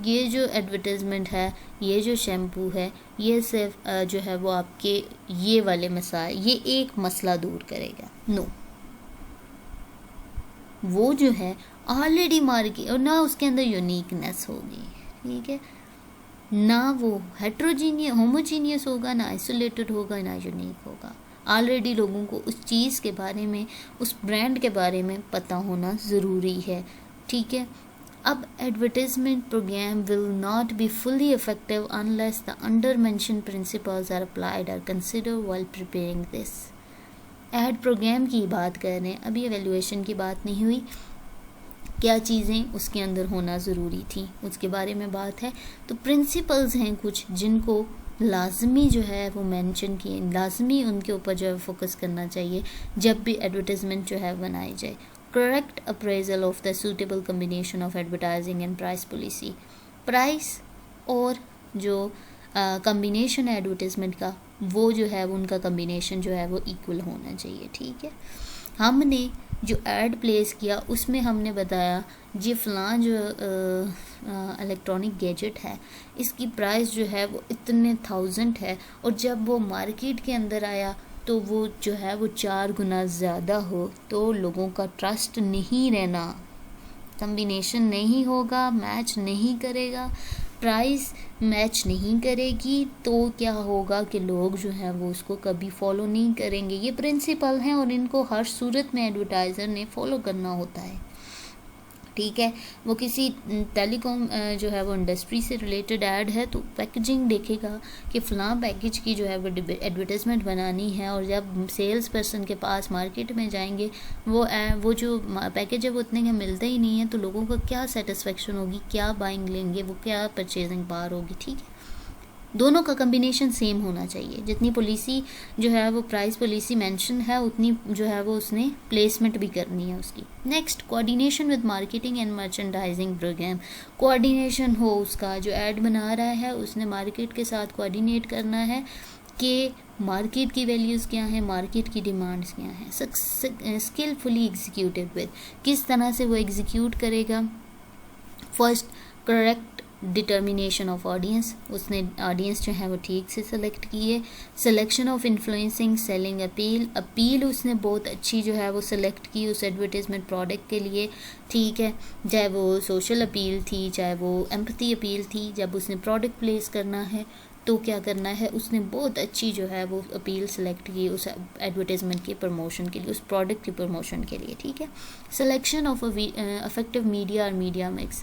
ये जो एडवर्टाइजमेंट है, ये जो शैम्पू है, ये सिर्फ जो है वो आपके ये वाले मसाइल, ये एक मसला दूर करेगा। नो, वो जो है ऑलरेडी मार्केट, और ना उसके अंदर यूनिकनेस होगी। ठीक है, ना वो होमोजीनियस होगा, ना आइसोलेटेड होगा, ना यूनिक होगा। ऑलरेडी लोगों को उस चीज़ के बारे में, उस ब्रांड के बारे में पता होना ज़रूरी है। ठीक है, अब advertisement programme will not be fully effective unless the under mention principles are applied और consider while preparing this. Ad programme की बात कर रहे हैं, अभी एवेल्युएशन की बात नहीं हुई। क्या चीज़ें उसके अंदर होना ज़रूरी थी उसके बारे में बात है। तो प्रिंसिपल्स हैं कुछ जिनको लाजमी जो है वो मेंशन किए, लाजमी उनके ऊपर जो है फोकस करना चाहिए जब भी एडवर्टाइजमेंट जो है बनाई जाए। Correct appraisal of the suitable combination of advertising and price policy. Price और जो कम्बिनेशन है एडवर्टाइजमेंट का, वो जो है वो उनका कम्बिनेशन जो है वो इक्वल होना चाहिए। ठीक है, हमने जो ऐड प्लेस किया उसमें हमने बताया ये फ़लाँ जो इलेक्ट्रॉनिक गैजेट है, इसकी प्राइस जो है वो इतने 1000 है, और जब वो मार्केट के अंदर आया तो वो जो है वो 4 गुना ज़्यादा हो, तो लोगों का ट्रस्ट नहीं रहना, कम्बिनेशन नहीं होगा, मैच नहीं करेगा, प्राइस मैच नहीं करेगी, तो क्या होगा कि लोग जो हैं वो उसको कभी फॉलो नहीं करेंगे। ये प्रिंसिपल हैं और इनको हर सूरत में एडवर्टाइज़र ने फॉलो करना होता है। ठीक है, वो किसी टेलीकॉम जो है वो इंडस्ट्री से रिलेटेड ऐड है तो पैकेजिंग देखेगा कि फ़लाँ पैकेज की जो है वो एडवर्टाइजमेंट बनानी है, और जब सेल्स पर्सन के पास मार्केट में जाएंगे वो जो पैकेज है वो उतने का मिलता ही नहीं है, तो लोगों का क्या सेटिस्फेक्शन होगी, क्या बाइंग लेंगे, वो क्या परचेजिंग पावर होगी। ठीक है, दोनों का कम्बिनेशन सेम होना चाहिए। जितनी पॉलिसी जो है वो प्राइस पॉलिसी मेंशन है, उतनी जो है वो उसने प्लेसमेंट भी करनी है उसकी। Next, coordination with marketing and merchandising programme. Coordination हो उसका, जो ऐड बना रहा है उसने मार्केट के साथ कोऑर्डिनेट करना है कि मार्केट की वैल्यूज़ क्या हैं, मार्केट की डिमांड्स क्या हैं। स्किलफुली एग्जीक्यूटेड विद, किस तरह से वो एग्जीक्यूट करेगा। First, correct determination of audience, उसने ऑडियंस जो है वो ठीक से सेलेक्ट की है। Selection of influencing selling appeal उसने बहुत अच्छी जो है वो सेलेक्ट की उस एडवर्टाइजमेंट प्रोडक्ट के लिए। ठीक है, चाहे वो सोशल अपील थी, चाहे वो एम्पैथी अपील थी, जब उसने प्रोडक्ट प्लेस करना है तो क्या करना है, उसने बहुत अच्छी जो है वो अपील सेलेक्ट की उस एडवर्टाइजमेंट के प्रमोशन के लिए, उस प्रोडक्ट के प्रमोशन के लिए। ठीक है, सिलेक्शन ऑफ इफेक्टिव मीडिया और मीडिया मिक्स,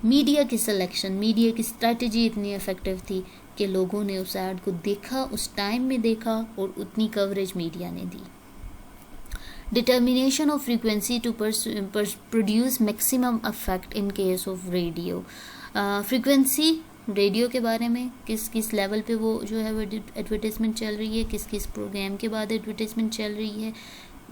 मीडिया की सिलेक्शन, मीडिया की स्ट्रैटेजी इतनी इफेक्टिव थी कि लोगों ने उस ऐड को देखा, उस टाइम में देखा, और उतनी कवरेज मीडिया ने दी। Determination of frequency to produce maximum effect in case of radio. Frequency radio के बारे में किस किस लेवल पे वो जो है वो एडवर्टाइजमेंट चल रही है, किस किस प्रोग्राम के बाद एडवर्टाइजमेंट चल रही है,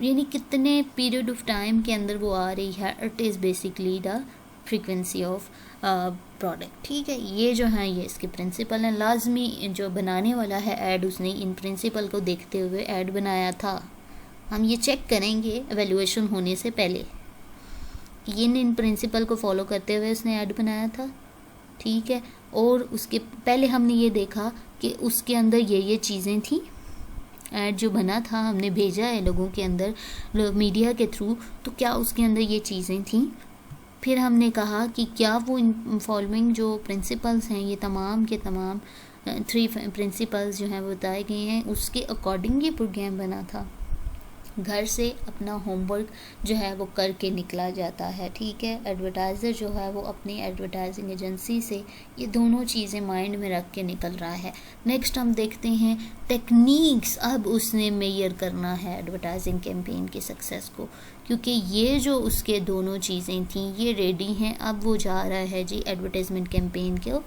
यानी कितने पीरियड ऑफ टाइम के अंदर वो आ रही है। It is basically the frequency of product. ठीक है, ये जो है ये इसके प्रिंसिपल हैं। लाजमी जो बनाने वाला है ऐड, उसने इन प्रिंसिपल को देखते हुए ऐड बनाया था। हम ये चेक करेंगे एवेल्युएशन होने से पहले कि ये इन प्रिंसिपल को फॉलो करते हुए उसने ऐड बनाया था। ठीक है, और उसके पहले हमने ये देखा कि उसके अंदर ये चीज़ें थी, ऐड जो बना था हमने भेजा है लोगों के अंदर मीडिया के थ्रू, तो क्या उसके अंदर ये चीज़ें थी। फिर हमने कहा कि क्या वो इन फॉलोइंग जो प्रिंसिपल्स हैं, ये तमाम के तमाम 3 प्रिंसिपल्स जो हैं वो बताए गए हैं, उसके अकॉर्डिंग ये प्रोग्राम बना था। घर से अपना होमवर्क जो है वो करके निकला जाता है, ठीक है। एडवर्टाइज़र जो है वो अपनी एडवर्टाइजिंग एजेंसी से ये दोनों चीज़ें माइंड में रख के निकल रहा है। नेक्स्ट हम देखते हैं टेक्निक्स। अब उसने मेजर करना है एडवर्टाइजिंग कैंपेन के सक्सेस को, क्योंकि ये जो उसके दोनों चीज़ें थी ये रेडी हैं। अब वो जा रहा है जी एडवर्टाइजमेंट कैंपेन को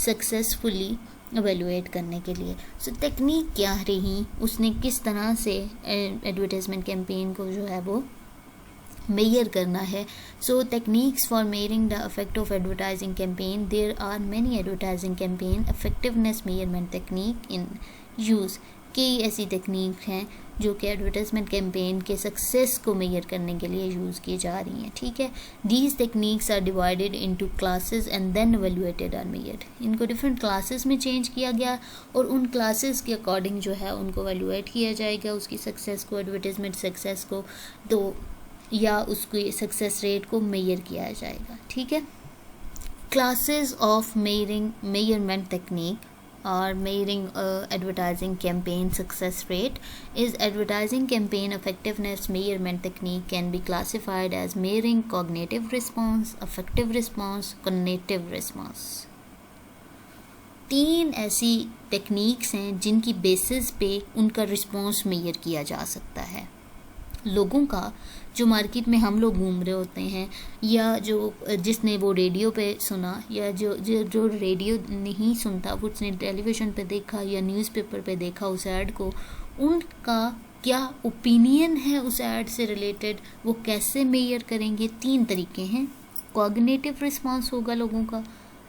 सक्सेसफुली एवेलुएट करने के लिए। सो टेक्निक क्या रही, उसने किस तरह से एडवर्टाइजमेंट कैंपेन को जो है वो मेजर करना है। So techniques for measuring the effect of advertising campaign, there are many advertising campaign effectiveness measurement technique in use. कई ऐसी टेक्निक हैं जो कि एडवर्टाइजमेंट कैंपेन के सक्सेस को मेजर करने के लिए यूज़ की जा रही हैं, ठीक है। These techniques are divided into classes and then evaluated or measured. इनको डिफरेंट क्लासेस में चेंज किया गया और उन क्लासेस के अकॉर्डिंग जो है उनको एवेलुएट किया जाएगा, उसकी सक्सेस को, एडवर्टाइजमेंट सक्सेस को, तो या उसकी सक्सेस रेट को मेजर किया जाएगा, ठीक है। Classes of measurement technique or measuring advertising campaign success rate is advertising campaign effectiveness measurement technique can be classified as measuring cognitive response, affective response, cognitive response। 3 ऐसी टेक्निक्स हैं जिनकी basis पे उनका रिस्पॉन्स मेजर किया जा सकता है। लोगों का जो मार्केट में हम लोग घूम रहे होते हैं, या जो जिसने वो रेडियो पे सुना, या जो रेडियो नहीं सुनता वो उसने टेलीविज़न पे देखा या न्यूज़पेपर पे देखा उस ऐड को, उनका क्या ओपिनियन है उस ऐड से रिलेटेड, वो कैसे मेजर करेंगे। 3 तरीके हैं। कॉग्निटिव रिस्पॉन्स होगा लोगों का,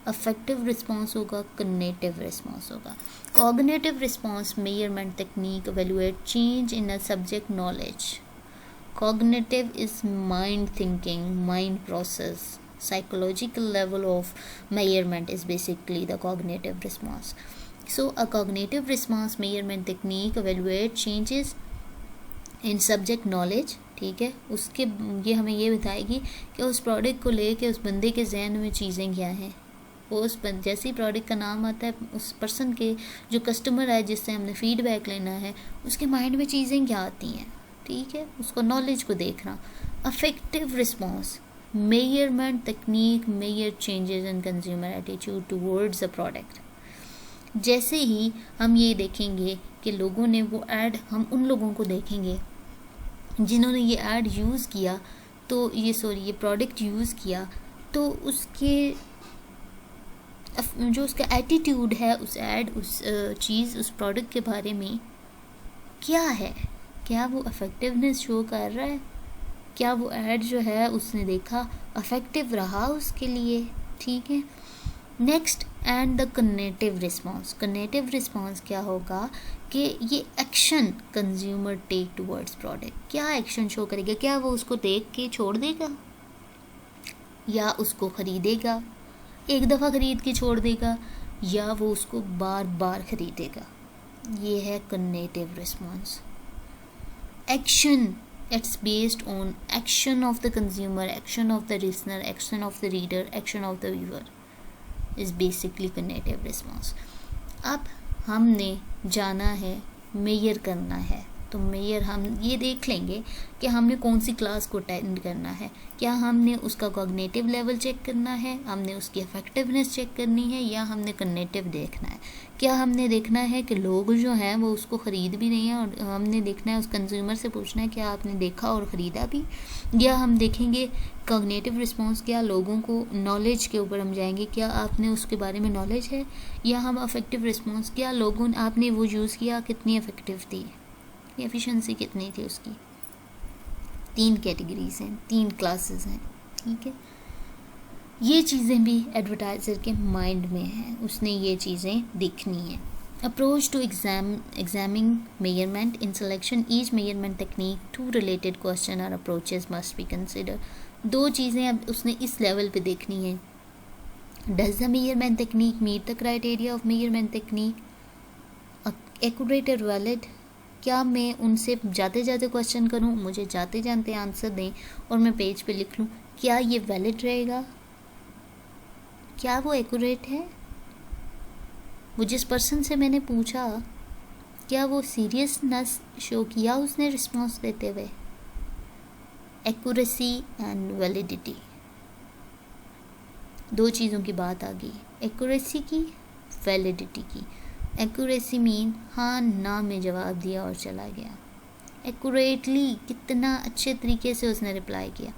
अफेक्टिव रिस्पॉन्स होगा, कॉग्निटिव रिस्पॉन्स होगा। Cognitive response measurement technique evaluate change in a subject knowledge. Cognitive is mind thinking, mind process. Psychological level of measurement is basically the cognitive response. So a cognitive response measurement technique evaluate changes in subject knowledge, ठीक है। उसके ये हमें ये बताएगी कि उस product को लेके उस बंदे के जहन में चीज़ें क्या हैं। वो उस जैसे ही प्रोडक्ट का नाम आता है, उस पर्सन के जो कस्टमर है जिससे हमने फीडबैक लेना है, उसके माइंड में चीज़ें क्या आती हैं, ठीक है। उसको नॉलेज को देखना। Affective response measurement technique measure changes in consumer attitude towards the product. जैसे ही हम ये देखेंगे कि लोगों ने वो ऐड, हम उन लोगों को देखेंगे जिन्होंने ये ऐड यूज़ किया, तो ये प्रोडक्ट यूज़ किया, तो उसके जो उसका एटीट्यूड है उस ऐड, उस चीज़, उस प्रोडक्ट के बारे में क्या है। क्या वो अफेक्टिवनेस शो कर रहा है, क्या वो ऐड जो है उसने देखा अफेक्टिव रहा उसके लिए, ठीक है। Next and the cognitive response. Cognitive response क्या होगा कि ये action consumer take towards product, क्या एक्शन शो करेगा। क्या वो उसको देख के छोड़ देगा या उसको ख़रीदेगा, एक दफ़ा ख़रीद के छोड़ देगा, या वो उसको बार बार ख़रीदेगा। ये है cognitive response. Action, it's based on action of the consumer, action of the listener, action of the reader, action of the viewer is basically cognitive response। अब हमने जाना है, मेजर करना है, तो मेजर हम ये देख लेंगे कि हमने कौन सी क्लास को अटेंड करना है। क्या हमने उसका कॉग्निटिव लेवल चेक करना है, हमने उसकी इफेक्टिवनेस चेक करनी है, या हमने कॉग्निटिव देखना है। क्या हमने देखना है कि लोग जो हैं वो उसको ख़रीद भी नहीं हैं, और हमने देखना है उस कंज्यूमर से पूछना है क्या आपने देखा और ख़रीदा भी, या हम देखेंगे कॉग्निटिव रिस्पॉन्स, क्या लोगों को नॉलेज के ऊपर हम जाएंगे, क्या आपने उसके बारे में नॉलेज है, या हम अफेक्टिव रिस्पॉन्स, क्या लोगों ने आपने वो यूज़ किया कितनी इफेक्टिव थी, एफिशिएंसी कितनी थी उसकी। 3 कैटेगरीज हैं, 3 क्लासेस हैं, ठीक है। ये चीज़ें भी एडवर्टाइज़र के माइंड में हैं, उसने ये चीज़ें देखनी हैं। Approach to examining measurement in selection each measurement technique 2 related question और अप्रोचेस मस्ट बी कंसिडर। 2 चीज़ें अब उसने इस लेवल पे देखनी है Does the measurement technique meet the criteria of measurement technique? Accurate or valid? क्या मैं उनसे जाते जाते क्वेश्चन करूं, मुझे जाते जाते आंसर दें और मैं पेज पे लिख लूं, क्या ये वैलिड रहेगा? क्या वो एक्यूरेट है? वो जिस पर्सन से मैंने पूछा, क्या वो सीरियसनेस शो किया उसने रिस्पॉन्स देते हुए? एक्यूरेसी एंड वैलिडिटी, दो चीज़ों की बात आ गई, एक्यूरेसी की, वैलिडिटी की। एक्यूरेसी मीन हाँ ना में जवाब दिया और चला गया, एक्यूरेटली कितना अच्छे तरीके से उसने रिप्लाई किया।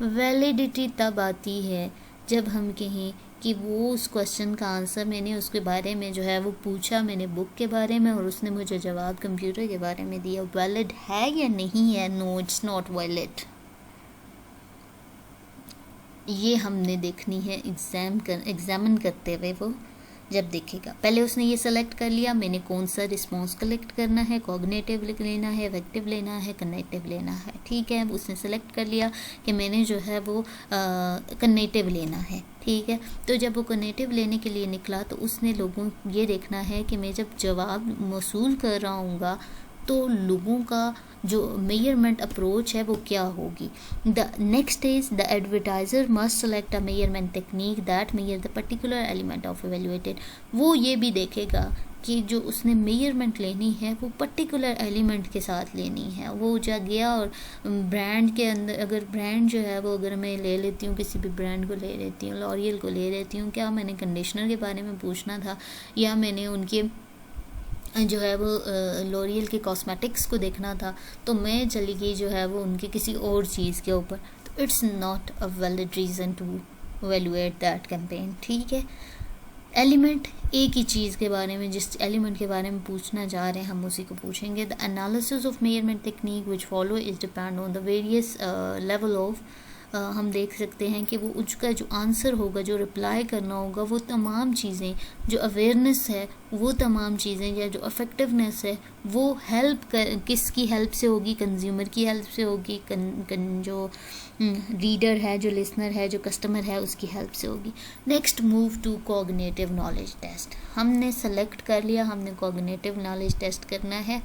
वैलिडिटी तब आती है जब हम कहें कि वो उस क्वेश्चन का आंसर मैंने उसके बारे में जो है वो पूछा मैंने बुक के बारे में और उसने मुझे जवाब कंप्यूटर के बारे में दिया, वैलिड है या नहीं है? No, it's not valid. ये हमने देखनी है एग्जामिन करते हुए, वो जब देखेगा। पहले उसने ये सेलेक्ट कर लिया मैंने कौन सा रिस्पॉन्स कलेक्ट करना है, कॉग्निटिव लेना है, इफेक्टिव लेना है, कनेक्टिव लेना है, ठीक है। उसने सेलेक्ट कर लिया कि मैंने जो है वो कनेक्टिव लेना है, ठीक है। तो जब वो कनेक्टिव लेने के लिए निकला तो उसने लोगों ये देखना है कि मैं जब जवाब मौसूल कर रहा हूँगा तो लोगों का जो मेजरमेंट अप्रोच है वो क्या होगी। The next is the advertiser must select a measurement technique that measure the particular element of evaluated. वो ये भी देखेगा कि जो उसने मेजरमेंट लेनी है वो पर्टिकुलर एलिमेंट के साथ लेनी है। वो जा गया और ब्रांड के अंदर, अगर ब्रांड जो है वो अगर मैं ले लेती हूँ किसी भी ब्रांड को ले लेती हूँ, लॉरियल को ले लेती हूँ, क्या मैंने कंडीशनर के बारे में पूछना था या मैंने उनके जो है वो लॉरियल के कॉस्मेटिक्स को देखना था, तो मैं चली गई जो है वो उनके किसी और चीज़ के ऊपर, तो it's not a valid reason to evaluate that campaign, ठीक है। एलिमेंट एक ही चीज़ के बारे में, जिस एलिमेंट के बारे में पूछना जा रहे हैं हम उसी को पूछेंगे। The analysis of measurement technique which follow is depend on the various level of, हम देख सकते हैं कि वो उसका जो आंसर होगा, जो रिप्लाई करना होगा, वो तमाम चीज़ें, जो अवेयरनेस है वो तमाम चीज़ें, या जो इफेक्टिवनेस है वो हेल्प कर किसकी हेल्प से होगी? कंज्यूमर की हेल्प से होगी, जो रीडर है, जो लिसनर है, जो कस्टमर है, उसकी हेल्प से होगी। Next move to cognitive knowledge test. हमने सेलेक्ट कर लिया, हमने कॉग्निटिव नॉलेज टेस्ट करना है।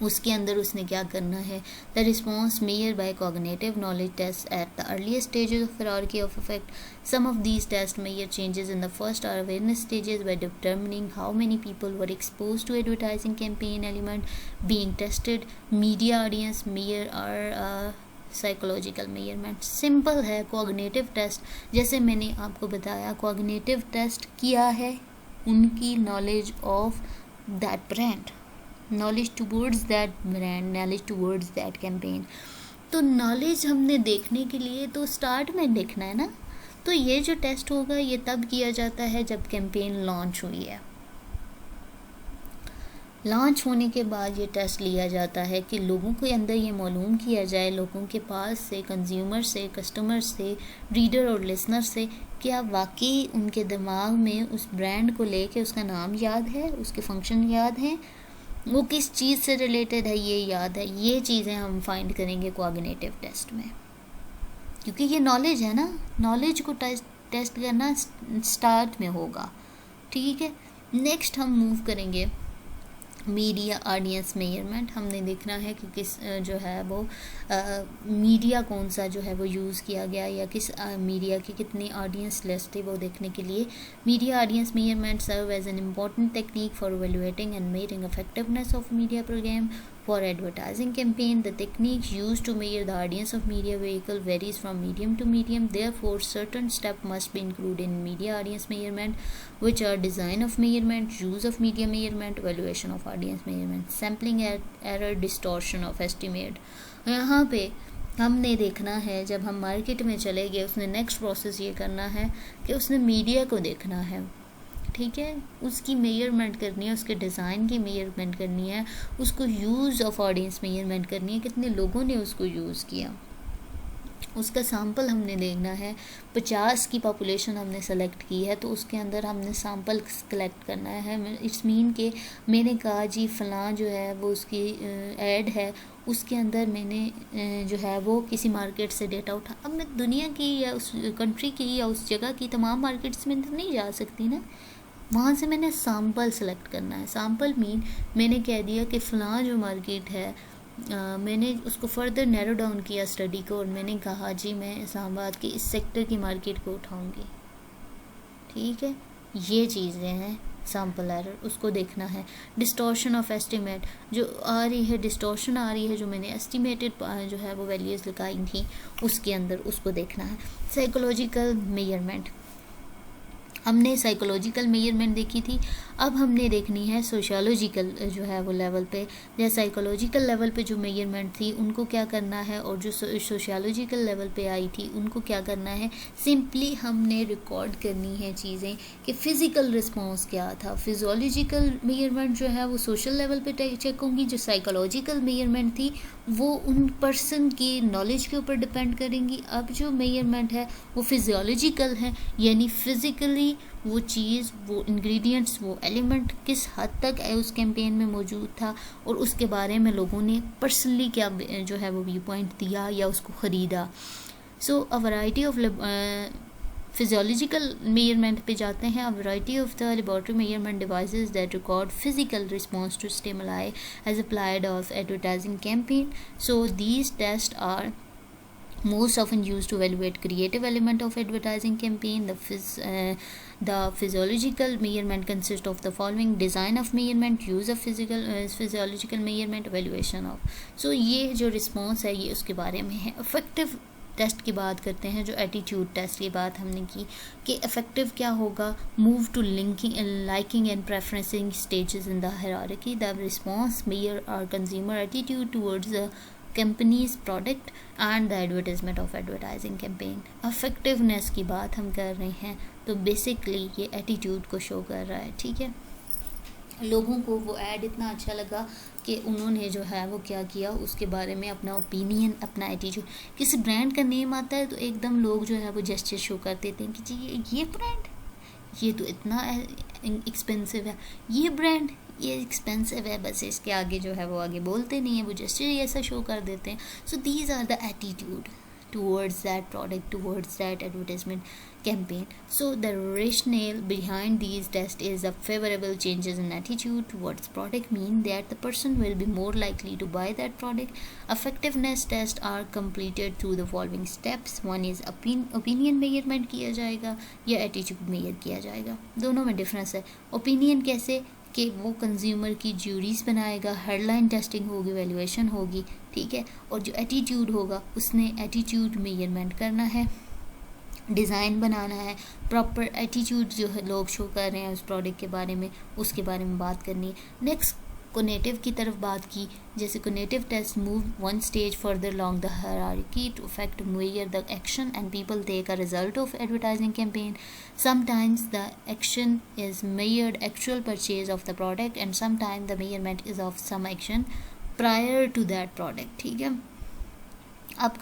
उसके अंदर उसने क्या करना है? The response measure by cognitive knowledge test at the earliest stages of hierarchy of effect. Some of these test measure changes in the first or awareness stages by determining how many people were expose to advertising campaign element being tested. Media audience measure or psychological measurement. Simple है cognitive test, जैसे मैंने आपको बताया cognitive test किया है उनकी knowledge of that brand, knowledge towards that brand, knowledge towards that campaign. तो knowledge हमने देखने के लिए तो स्टार्ट में देखना है ना, तो ये जो टेस्ट होगा ये तब किया जाता है जब कैंपेन लॉन्च हुई है। लॉन्च होने के बाद ये टेस्ट लिया जाता है कि लोगों के अंदर ये मालूम किया जाए, लोगों के पास से, कंज्यूमर से, कस्टमर से, रीडर और लिसनर से, क्या वाकई उनके दिमाग में उस ब्रांड को लेके उसका नाम याद है, उसके फंक्शन याद हैं, वो किस चीज़ से रिलेटेड है ये याद है। ये चीज़ें हम फाइंड करेंगे कॉग्निटिव टेस्ट में, क्योंकि ये नॉलेज है ना, नॉलेज को टेस्ट करना स्टार्ट में होगा, ठीक है। नेक्स्ट हम मूव करेंगे मीडिया ऑडियंस मेजरमेंट। हमने देखना है कि किस जो है वो मीडिया कौन सा जो है वो यूज़ किया गया, या किस मीडिया की कितनी ऑडियंस लिस्ट है वो देखने के लिए media audience measurement serve as an important technique for evaluating and measuring effectiveness of media programme for advertising campaign. The technique used to measure the audience of media vehicle varies from medium to medium. Therefore, certain steps must be included in media audience measurement, which are design of measurement, use of media measurement, evaluation of audience measurement, sampling error, distortion of estimate. यहाँ पे हमने देखना है, जब हम market में चले गए उसने नेक्स्ट प्रोसेस ये करना है कि उसने मीडिया को देखना है, ठीक है, उसकी मेजरमेंट करनी है, उसके डिज़ाइन की मेजरमेंट करनी है, उसको यूज़ ऑफ ऑडियंस मेजरमेंट करनी है, कितने लोगों ने उसको यूज़ किया, उसका सैम्पल हमने देखना है। 50 की पॉपुलेशन हमने सेलेक्ट की है तो उसके अंदर हमने सैम्पल कलेक्ट करना है। इट्स मीन कि मैंने कहा जी फ़लाँ जो है वो उसकी ऐड है उसके अंदर मैंने जो है वो किसी मार्केट से डेटा उठा। अब मैं दुनिया की या उस कंट्री की या उस जगह की तमाम मार्केट्स में तो नहीं जा सकती ना, वहाँ से मैंने सैम्पल सेलेक्ट करना है। सैम्पल मीन मैंने कह दिया कि फ़लाँ जो मार्केट है, मैंने उसको फर्दर नैरो डाउन किया स्टडी को, और मैंने कहा जी मैं इस्लामाबाद के इस सेक्टर की मार्केट को उठाऊंगी। ठीक है, ये चीज़ें हैं सैम्पल एरर, उसको देखना है। डिस्टॉर्शन ऑफ एस्टिमेट जो आ रही है, डिस्टॉर्शन आ रही है जो मैंने एस्टिमेटेड जो है वो वैल्यूज़ लगाई थी उसके अंदर, उसको देखना है। साइकोलॉजिकल मेजरमेंट, हमने साइकोलॉजिकल मेजरमेंट देखी थी, अब हमने देखनी है सोशियोलॉजिकल जो है वो लेवल पे, या साइकोलॉजिकल लेवल पे जो मेजरमेंट थी उनको क्या करना है, और जो सोशियोलॉजिकल लेवल पे आई थी उनको क्या करना है। सिंपली हमने रिकॉर्ड करनी है चीज़ें कि फ़िज़िकल रिस्पॉन्स क्या था। फिजियोलॉजिकल मेजरमेंट जो है वो सोशल लेवल पे चेक होंगी, जो साइकोलॉजिकल मेजरमेंट थी वो उन पर्सन की नॉलेज के ऊपर डिपेंड करेंगी। अब जो मेजरमेंट है वो फिजियोलॉजिकल है, यानी फ़िज़िकली वो चीज़, वो इंग्रेडिएंट्स, वो एलिमेंट किस हद तक उस कैंपेन में मौजूद था, और उसके बारे में लोगों ने पर्सनली क्या जो है वो व्यू पॉइंट दिया या उसको ख़रीदा। So a variety of physiological measurement पे जाते हैं। A variety of the laboratory measurement devices that record physical response to stimuli as applied of advertising campaign. So these test are most often used to evaluate creative element of advertising campaign. The physiological measurement consists of the following: design of measurement, use of physiological measurement, evaluation of. So ये जो response है ये उसके बारे में है। effective test की बात करते हैं, जो एटीट्यूड टेस्ट की बात हमने की कि इफेक्टिव क्या होगा। Move to liking and preferencing stages in the hierarchy. The response measure are consumer attitude towards the company's product and the advertisement of advertising campaign. Effectiveness की बात हम कर रहे हैं, तो बेसिकली ये एटीट्यूड को शो कर रहा है। ठीक है, लोगों को वो ऐड इतना अच्छा लगा कि उन्होंने जो है वो क्या किया, उसके बारे में अपना ओपिनियन, अपना एटीट्यूड। किसी ब्रांड का नेम आता है तो एकदम लोग जो है वो जेस्चर शो कर देते हैं कि जी ये ब्रांड, ये तो इतना एक्सपेंसिव है, ये ब्रांड ये एक्सपेंसिव है, बस इसके आगे जो है वो आगे बोलते नहीं है, वो जेस्चर ही ऐसा शो कर देते हैं। So these are the attitude towards that product, towards that advertisement campaign. So the rationale behind these tests is a favorable changes in attitude towards product mean that the person will be more likely to buy that product. Effectiveness tests are completed through the following steps. One is opinion measurement किया जाएगा या attitude measure किया जाएगा, दोनों में difference है। Opinion कैसे कि वो कंज्यूमर की ज्यूरीज बनाएगा, हेडलाइन टेस्टिंग होगी, वैल्यूएशन होगी, ठीक है, और जो एटीट्यूड होगा उसने एटीट्यूड मेजरमेंट करना है, डिज़ाइन बनाना है, प्रॉपर एटीट्यूड जो है लोग शो कर रहे हैं उस प्रोडक्ट के बारे में, उसके बारे में बात करनी है। नेक्स्ट कोनेटिव की तरफ बात की, जैसे conative test move one stage further along the hierarchy to affect measure the action and people take a result of advertising campaign. Sometimes the action is measured actual purchase of the product and sometimes the measurement is of some action prior to that product. ठीक है, अब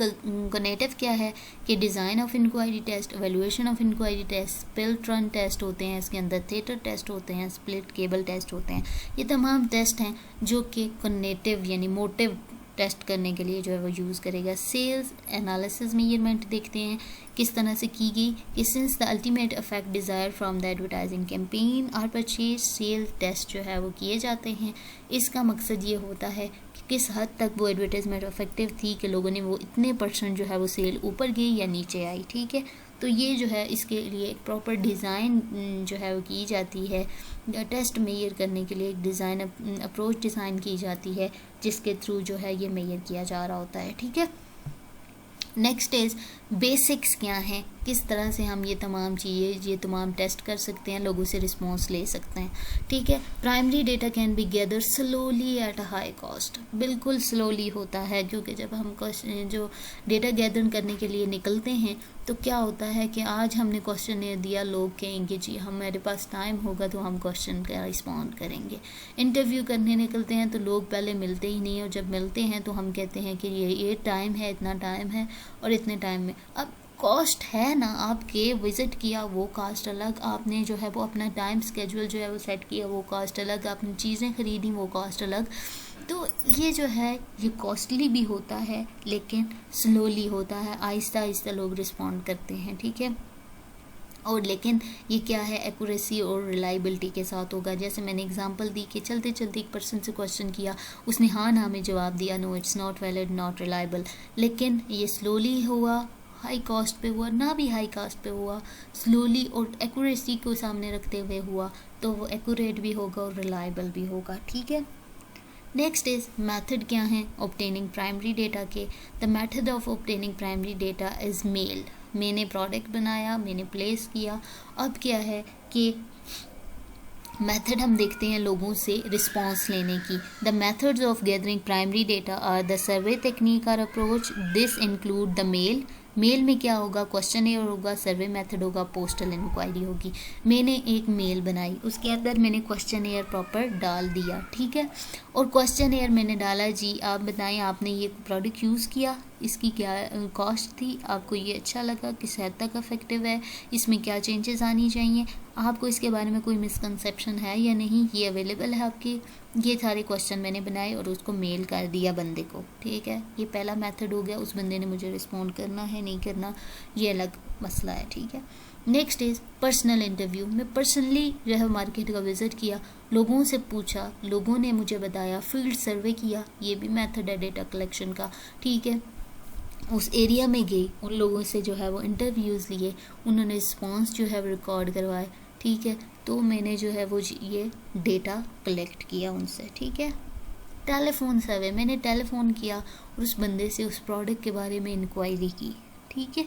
conative क्या है कि design of inquiry test, evaluation of inquiry test, split run test होते हैं, इसके अंदर थिएटर टेस्ट होते हैं, स्प्लिट केबल टेस्ट होते हैं। ये तमाम टेस्ट हैं जो कि कोनेटिव यानी मोटिव टेस्ट करने के लिए जो है वो यूज़ करेगा। सेल्स एनालिसिस मेजरमेंट देखते हैं किस तरह से की गई कि since the ultimate effect desire from the advertising campaign और परचेज, सेल टेस्ट जो है वो किए जाते हैं। इसका मकसद ये होता है कि किस हद तक वो एडवर्टाइजमेंट इफेक्टिव थी कि लोगों ने वो इतने % जो है वो सेल ऊपर गई या नीचे आई। ठीक है, तो ये जो है इसके लिए एक प्रॉपर डिज़ाइन जो है वो की जाती है, टेस्ट मेजर करने के लिए एक डिज़ाइन अप्रोच डिज़ाइन की जाती है जिसके थ्रू जो है ये मेजर किया जा रहा होता है। ठीक है, नेक्स्ट इज़ बेसिक्स क्या हैं, किस तरह से हम ये तमाम चीज़ें, ये तमाम टेस्ट कर सकते हैं, लोगों से रिस्पॉन्स ले सकते हैं। ठीक है, primary data can be gather slowly at a high cost, बिल्कुल स्लोली होता है क्योंकि जब हम जो डेटा गैदर करने के लिए निकलते हैं तो क्या होता है कि आज हमने क्वेश्चन दिया, लोग कहेंगे जी हमारे पास टाइम होगा तो हम क्वेश्चन का रिस्पॉन्ड करेंगे। इंटरव्यू करने निकलते हैं तो लोग पहले मिलते ही नहीं, और जब मिलते हैं तो हम कहते हैं कि ये टाइम है, इतना टाइम है और इतने टाइम में। अब कॉस्ट है ना, आपके विज़िट किया वो कॉस्ट अलग, आपने जो है वो अपना टाइम स्केड्यूल जो है वो सेट किया वो कॉस्ट अलग, आपने चीज़ें ख़रीदी वो कॉस्ट अलग। तो ये जो है ये कॉस्टली भी होता है, लेकिन स्लोली होता है, आहिस्ता आहिस्ता लोग रिस्पॉन्ड करते हैं, ठीक है। और लेकिन ये क्या है, एक्यूरेसी और रिलायबिलिटी के साथ होगा। जैसे मैंने एग्जांपल दी कि चलते चलते एक पर्सन से क्वेश्चन किया, उसने हाँ ना में जवाब दिया, no it's not valid, not reliable, लेकिन ये स्लोली हुआ, हाई कॉस्ट पे हुआ, ना भी हाई कॉस्ट पे हुआ, स्लोली और एक्यूरेसी को सामने रखते हुए हुआ, तो वो एक्यूरेट भी होगा और रिलायबल भी होगा, ठीक है। नेक्स्ट इज मेथड क्या है ऑब्टेनिंग प्राइमरी डेटा के। The method of obtaining primary data is male. मैंने प्रोडक्ट बनाया, मैंने प्लेस किया, अब क्या है कि मेथड हम देखते हैं लोगों से रिस्पांस लेने की। The methods of gathering primary data are the survey technique or approach, this include the mail. Mail में क्या होगा, क्वेश्चनेयर होगा, सर्वे मेथड होगा, पोस्टल इंक्वायरी होगी। मैंने एक मेल बनाई, उसके अंदर मैंने क्वेश्चनेयर प्रॉपर डाल दिया, ठीक है। और क्वेश्चनेयर मैंने डाला, जी आप बताएं आपने ये प्रोडक्ट यूज़ किया, इसकी क्या कॉस्ट थी, आपको ये अच्छा लगा, किस हद तक इफेक्टिव है, इसमें क्या चेंजेस आनी चाहिए, आपको इसके बारे में कोई मिसकंसेप्शन है या नहीं, ये अवेलेबल है आपकी। ये सारे क्वेश्चन मैंने बनाए और उसको मेल कर दिया बंदे को, ठीक है। ये पहला मेथड हो गया, उस बंदे ने मुझे रिस्पॉन्ड करना है नहीं करना ये अलग मसला है, ठीक है। Next is personal interview. मैं पर्सनली जो है मार्केट का विज़िट किया, लोगों से पूछा, लोगों ने मुझे बताया, फील्ड सर्वे किया, ये भी मेथड है डेटा कलेक्शन का, ठीक है। उस एरिया में गई, उन लोगों से जो है वो इंटरव्यूज़ लिए, उन्होंने रिस्पॉन्स जो है वो रिकॉर्ड करवाए, ठीक है। तो मैंने जो है वो ये डेटा कलेक्ट किया उनसे, ठीक है। टेलीफोन सर्वे, मैंने टेलीफोन किया और उस बंदे से उस प्रोडक्ट के बारे में इंक्वायरी की, ठीक है।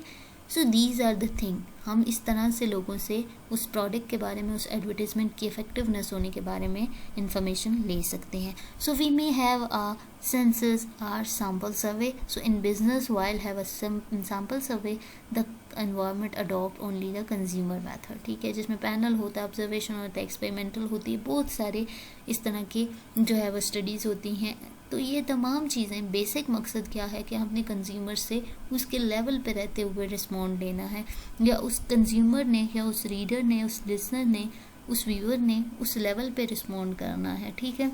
So these are the thing, हम इस तरह से लोगों से उस प्रोडक्ट के बारे में, उस एडवर्टीजमेंट की इफेक्टिवनेस होने के बारे में इंफॉर्मेशन ले सकते हैं। So we may have a census or sample survey. So in business while have a sample survey the environment adopt only the consumer method, ठीक है, जिसमें पैनल होता है, ऑब्जर्वेशन होता है, एक्सपेरिमेंटल होती है, बहुत सारे इस तरह के जो है वो स्टडीज़ होती हैं। तो ये तमाम चीज़ें, बेसिक मकसद क्या है कि अपने कंज्यूमर से उसके लेवल पे रहते हुए रिस्पॉन्ड लेना है, या उस कंज्यूमर ने या उस रीडर ने, उस लिसनर ने, उस व्यूअर ने उस लेवल पे रिस्पॉन्ड करना है, ठीक है।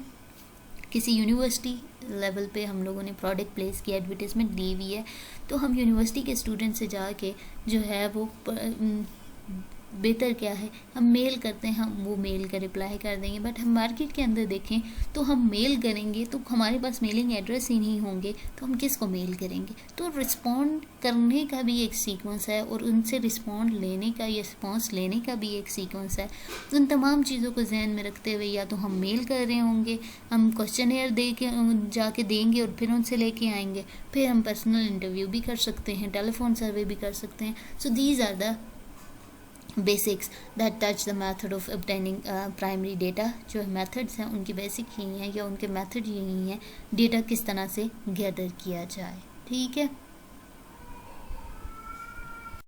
किसी यूनिवर्सिटी लेवल पे हम लोगों ने प्रोडक्ट प्लेस किया, एडवर्टीजमेंट दी हुई है, तो हम यूनिवर्सिटी के स्टूडेंट से जाके जो है वो बेहतर क्या है, हम मेल करते हैं, हम वो मेल का रिप्लाई कर देंगे। बट हम मार्केट के अंदर देखें तो हम मेल करेंगे तो हमारे पास मेलिंग एड्रेस ही नहीं होंगे, तो हम किसको मेल करेंगे। तो रिस्पॉन्ड करने का भी एक सीक्वेंस है और उनसे रिस्पॉन्ड लेने का या रिस्पॉन्स लेने का भी एक सीक्वेंस है। उन तमाम चीज़ों को जहन में रखते हुए या तो हम मेल कर रहे होंगे, हम क्वेश्चनेयर दे के जाके देंगे और फिर उनसे लेके आएंगे, फिर हम पर्सनल इंटरव्यू भी कर सकते हैं, टेलीफोन सर्वे भी कर सकते हैं। So these are the basics that touch the method of obtaining primary data. जो मेथड्स हैं उनकी बेसिक यही हैं या उनके मेथड यही हैं, डेटा किस तरह से गैदर किया जाए, ठीक है।